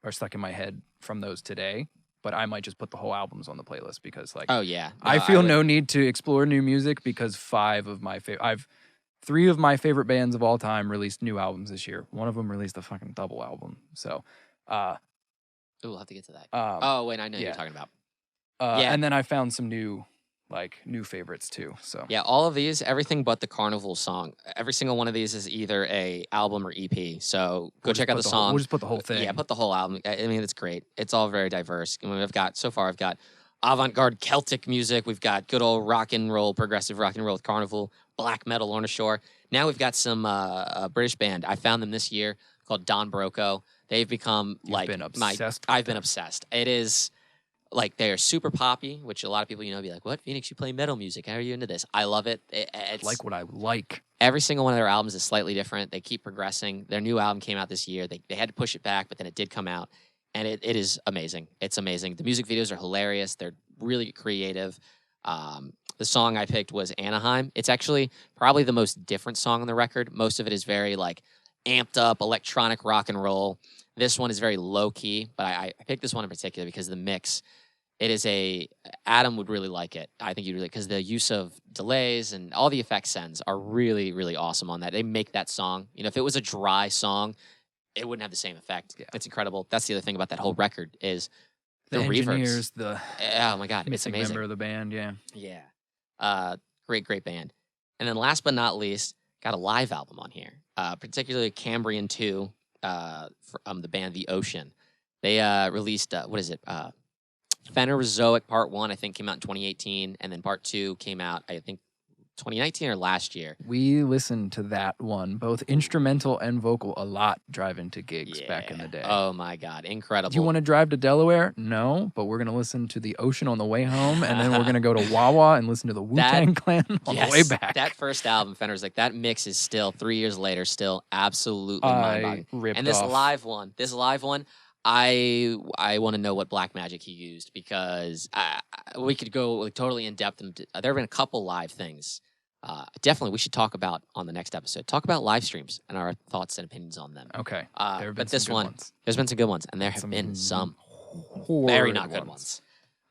are stuck in my head from those today. But I might just put the whole albums on the playlist because, like, I feel no need to explore new music because 5 of my favorite, 3 of my favorite bands of all time released new albums this year. One of them released a fucking double album. So, we'll have to get to that. Wait, I know you're talking about. And then I found some new favorites too. So yeah, all of these, everything but the Carnival song, every single one of these is either a album or EP. So go check out the song. We'll just put the whole thing. Yeah, put the whole album. I mean, it's great. It's all very diverse. I mean, I've got avant-garde Celtic music. We've got good old rock and roll, progressive rock and roll with Carnival, black metal, Lorna Shore. Now we've got some British band. I found them this year called Don Broco. They've become I've been obsessed. It is. Like, they're super poppy, which a lot of people, be like, what, Phoenix, you play metal music. How are you into this? I love it. It's like what I like. Every single one of their albums is slightly different. They keep progressing. Their new album came out this year. They had to push it back, but then it did come out. And it is amazing. It's amazing. The music videos are hilarious. They're really creative. The song I picked was Anaheim. It's actually probably the most different song on the record. Most of it is very, like, amped up electronic rock and roll. This one is very low key, but I picked this one in particular because the mix, Adam would really like it. I think you'd really, because the use of delays and all the effect sends are really, really awesome on that. They make that song, if it was a dry song, it wouldn't have the same effect. Yeah. It's incredible. That's the other thing about that whole record is the engineers, reverbs. Oh my God, it's amazing. Member of the band, yeah. Yeah. Great band. And then last but not least, got a live album on here, particularly Cambrian 2. From the band The Ocean. They released, Phanerozoic Part 1, I think, came out in 2018, and then Part 2 came out, I think, 2019 or last year. We listened to that one, both instrumental and vocal, a lot driving to gigs back in the day. Oh my God, incredible. Do you want to drive to Delaware? No, but we're going to listen to The Ocean on the way home, and then we're going to go to Wawa and listen to the Wu-Tang Clan on the way back. That first album, Fender's that mix is still, 3 years later, still absolutely mind-boggling. And this live one, I want to know what black magic he used because we could go totally in depth. There have been a couple live things. Definitely, we should talk about on the next episode. Talk about live streams and our thoughts and opinions on them. Okay. But this one, there's been some good ones, and there have been some very not good ones.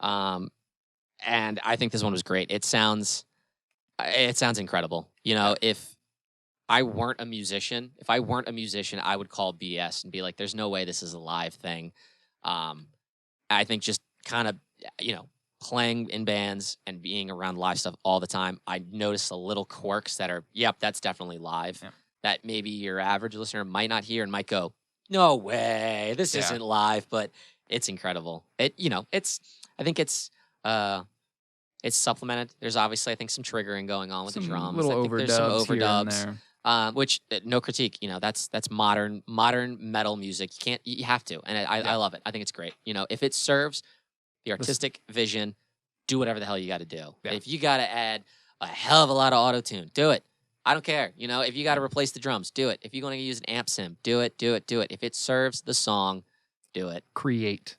And I think this one was great. It sounds It sounds incredible. You know, if I weren't a musician, I would call BS and be like, "There's no way this is a live thing." Um, I think just kind of, playing in bands and being around live stuff all the time, I notice the little quirks that are, yep, that's definitely live. Yeah. That maybe your average listener might not hear and might go, "No way, this Yeah. isn't live," but it's incredible. I think it's supplemented. There's obviously, I think, some triggering going on with the Some drums. little I think there's some overdubs here and overdubs, there. which no critique. That's modern metal music. You have to, and I Yeah. love it. I think it's great. If it serves the artistic vision, do whatever the hell you got to do. Yeah. If you got to add a hell of a lot of auto tune, do it. I don't care. If you got to replace the drums, do it. If you're going to use an amp sim, do it. If it serves the song, do it. Create.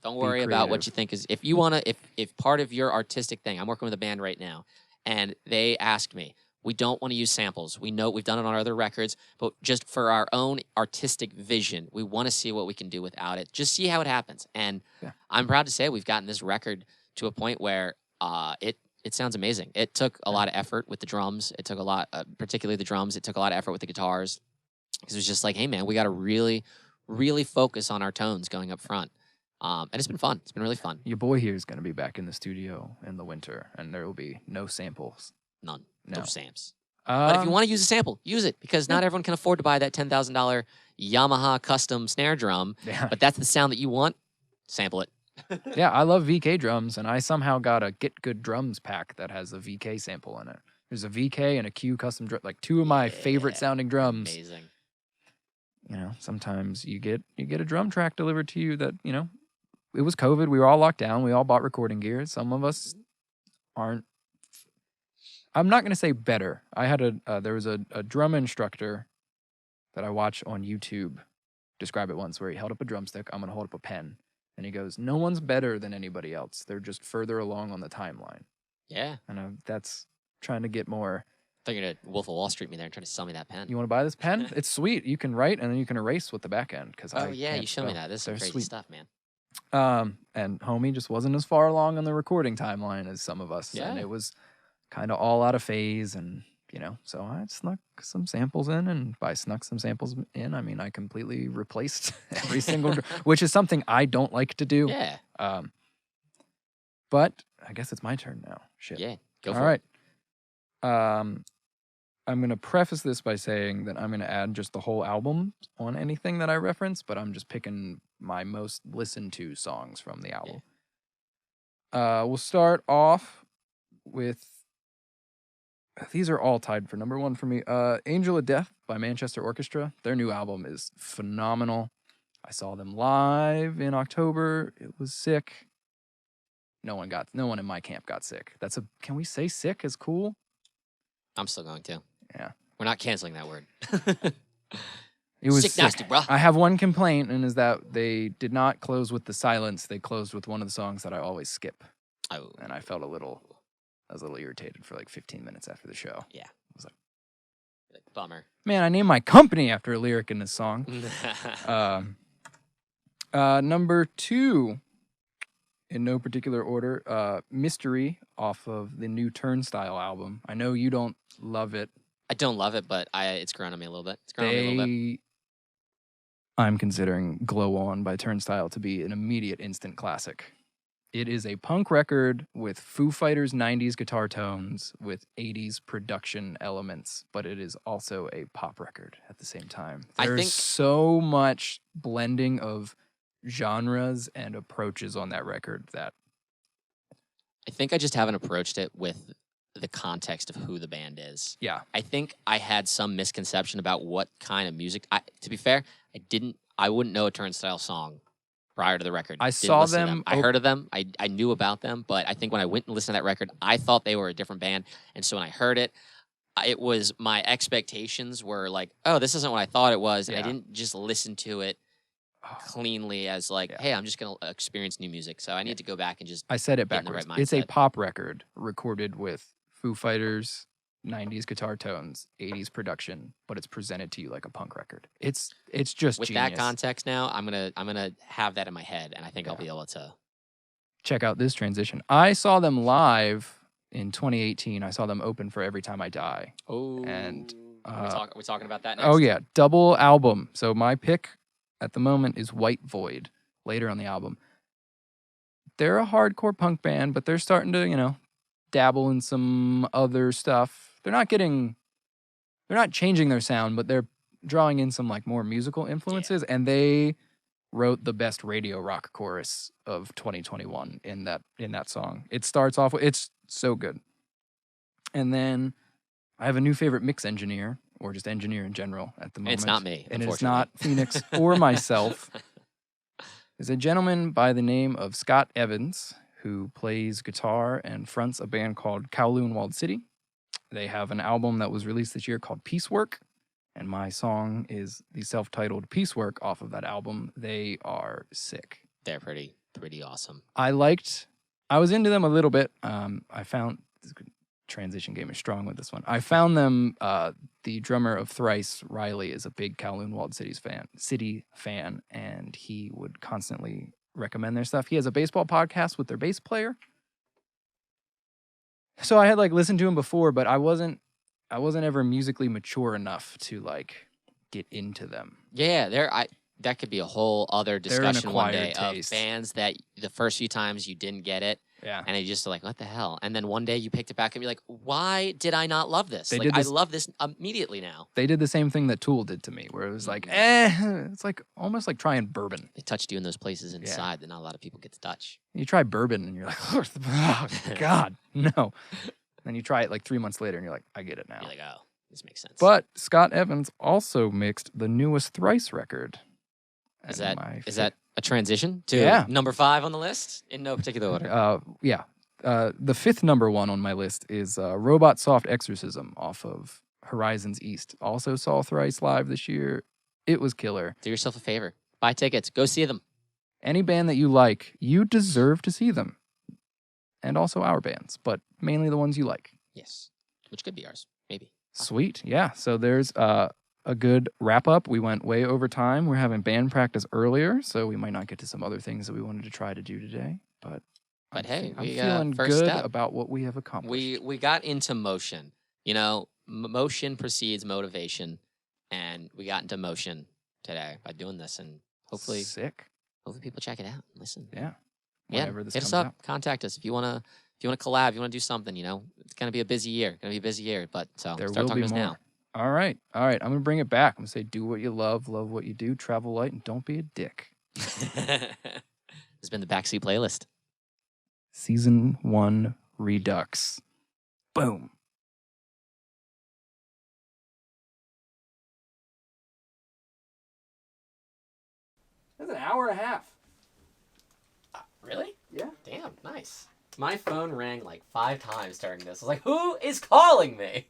Don't worry about what creative. you think is. If you want to, if part of your artistic thing, I'm working with a band right now, and they asked me, we don't want to use samples. We know we've done it on our other records, but just for our own artistic vision, we want to see what we can do without it. Just see how it happens. And Yeah. I'm proud to say we've gotten this record to a point where it sounds amazing. It took a lot of effort with the drums. It took a lot, particularly the drums. It took a lot of effort with the guitars, because it was just like, hey man, we got to really, really focus on our tones going up front. And it's been fun. It's been really fun. Your boy here is going to be back in the studio in the winter, and there will be no samples. None. No. No samps. But if you Um, want to use a sample, use it, because not everyone can afford to buy that $10,000 Yamaha custom snare drum. yeah. But that's the sound that you want. Sample it. Yeah, I love VK drums, and I somehow got a Get Good Drums pack that has a VK sample in it. There's a VK and a Q custom drum, like two of my favorite Yeah, sounding drums. Amazing. Sometimes you get a drum track delivered to you that, it was COVID. We were all locked down. We all bought recording gear. Some of us aren't. I'm not going to say better. I had there was a drum instructor that I watched on YouTube describe it once, where he held up a drumstick. I'm going to hold up a pen. And he goes, no one's better than anybody else. They're just further along on the timeline. Yeah. And that's trying to get more. I thought you were going to Wolf of Wall Street me there and try to sell me that pen. You want to buy this pen? It's sweet. You can write and then you can erase with the back end. Oh, yeah. You showed me that. This is some crazy stuff, man. And homie just wasn't as far along on the recording timeline as some of us. Yeah. And it was kind of all out of phase. And, so I snuck some samples in. And by snuck some samples in, I mean I completely replaced every single, which is something I don't like to do. Yeah. But I guess it's my turn now. Shit. Yeah. Go for All it. right. I'm going to preface this by saying that I'm going to add just the whole album on anything that I reference, but I'm just picking my most listened to songs from the album. We'll start off with, these are all tied for number one for me. Angel of Death by Manchester Orchestra. Their new album is phenomenal. I saw them live in October. It was sick. No one in my camp got sick. Can we say sick is cool? I'm still going to. Yeah. We're not canceling that word. It was sick nasty, bro. I have one complaint, and is that they did not close with the silence. They closed with one of the songs that I always skip. Oh. And I was a little irritated for like 15 minutes after the show. Yeah. I was like, bummer. Man, I named my company after a lyric in this song. Number two, in no particular order, Mystery off of the new Turnstile album. I know you don't love it. I don't love it, but it's grown on me a little bit. I'm considering Glow On by Turnstile to be an immediate instant classic. It is a punk record with Foo Fighters 90s guitar tones with 80s production elements, but it is also a pop record at the same time. There's so much blending of genres and approaches on that record that I think I just haven't approached it with the context of who the band is. Yeah. I think I had some misconception about what kind of music. To be fair, I wouldn't know a Turnstile song prior to the record. I Didn't saw listen to them. I heard of them. I knew about them, but I think when I went and listened to that record, I thought they were a different band. And so when I heard it, it was my expectations were like, oh, this isn't what I thought it was. And I didn't just listen to it cleanly as like, hey, I'm just going to experience new music. So I need to go back and just. I said it get in the backwards. right It's a mindset. pop record recorded with Foo Fighters 90s guitar tones, 80s production, but it's presented to you like a punk record. It's just With genius. that context now, I'm gonna have that in my head, and I think I'll be able to. Check out this transition. I saw them live in 2018, I saw them open for Every Time I Die. Oh, And are we talking about that next? oh yeah, double album. So my pick at the moment is White Void. Later on the album, they're a hardcore punk band, but they're starting to dabble in some other stuff. They're not changing their sound, but they're drawing in some like more musical influences, and they wrote the best radio rock chorus of 2021 in that song. It starts off with, it's so good. And then I have a new favorite mix engineer, or just engineer in general at the moment. It's not me, and it's unfortunately. not Phoenix or myself. There's a gentleman by the name of Scott Evans who plays guitar and fronts a band called Kowloon Walled City. They have an album that was released this year called Piecework, and my song is the self-titled Piecework off of that album. They are sick. They're pretty awesome. I was into them a little bit. I found, transition game is strong with this one. I found them, the drummer of Thrice, Riley, is a big Kowloon Walled City fan, and he would constantly recommend their stuff. He has a baseball podcast with their bass player. So I had listened to him before, but I wasn't ever musically mature enough to get into them. Yeah, that could be a whole other discussion one day taste. of bands that the first few times you didn't get it. Yeah. And you just like, what the hell? And then one day you picked it back and you're like, why did I not love this? They Like, did I this- love this immediately now. They did the same thing that Tool did to me, where it was it's almost like trying bourbon. They touched you in those places inside that not a lot of people get to touch. You try bourbon and you're like, oh, God, no. Then you try it 3 months later and you're like, I get it now. You're like, oh, this makes sense. But Scott Evans also mixed the newest Thrice record. Is And that a transition to number 5 on the list in no particular order? Yeah. The fifth number one on my list is Robot Soft Exorcism off of Horizons East. Also saw Thrice live this year. It was killer. Do yourself a favor. Buy tickets. Go see them. Any band that you like, you deserve to see them. And also our bands, but mainly the ones you like. Yes. Which could be ours. Maybe. Sweet. Yeah. So there's a good wrap up. We went way over time. We're having band practice earlier, so we might not get to some other things that we wanted to try to do today. But hey, I'm we feeling first good step. about what we have accomplished. We got into motion. Motion precedes motivation, and we got into motion today by doing this, and hopefully Sick. people check it out and listen. Yeah. Yeah, Whenever this hit us comes up. Contact us if you want to collab. You want to do something. It's gonna be a busy year. But so There start will talking be to us more. now. All right. I'm going to bring it back. I'm going to say do what you love what you do, travel light, and don't be a dick. This has been the Backseat playlist. Season 1 Redux. Boom. That's an hour and a half. Really? Yeah. Damn, nice. My phone rang 5 times during this. I was like, who is calling me?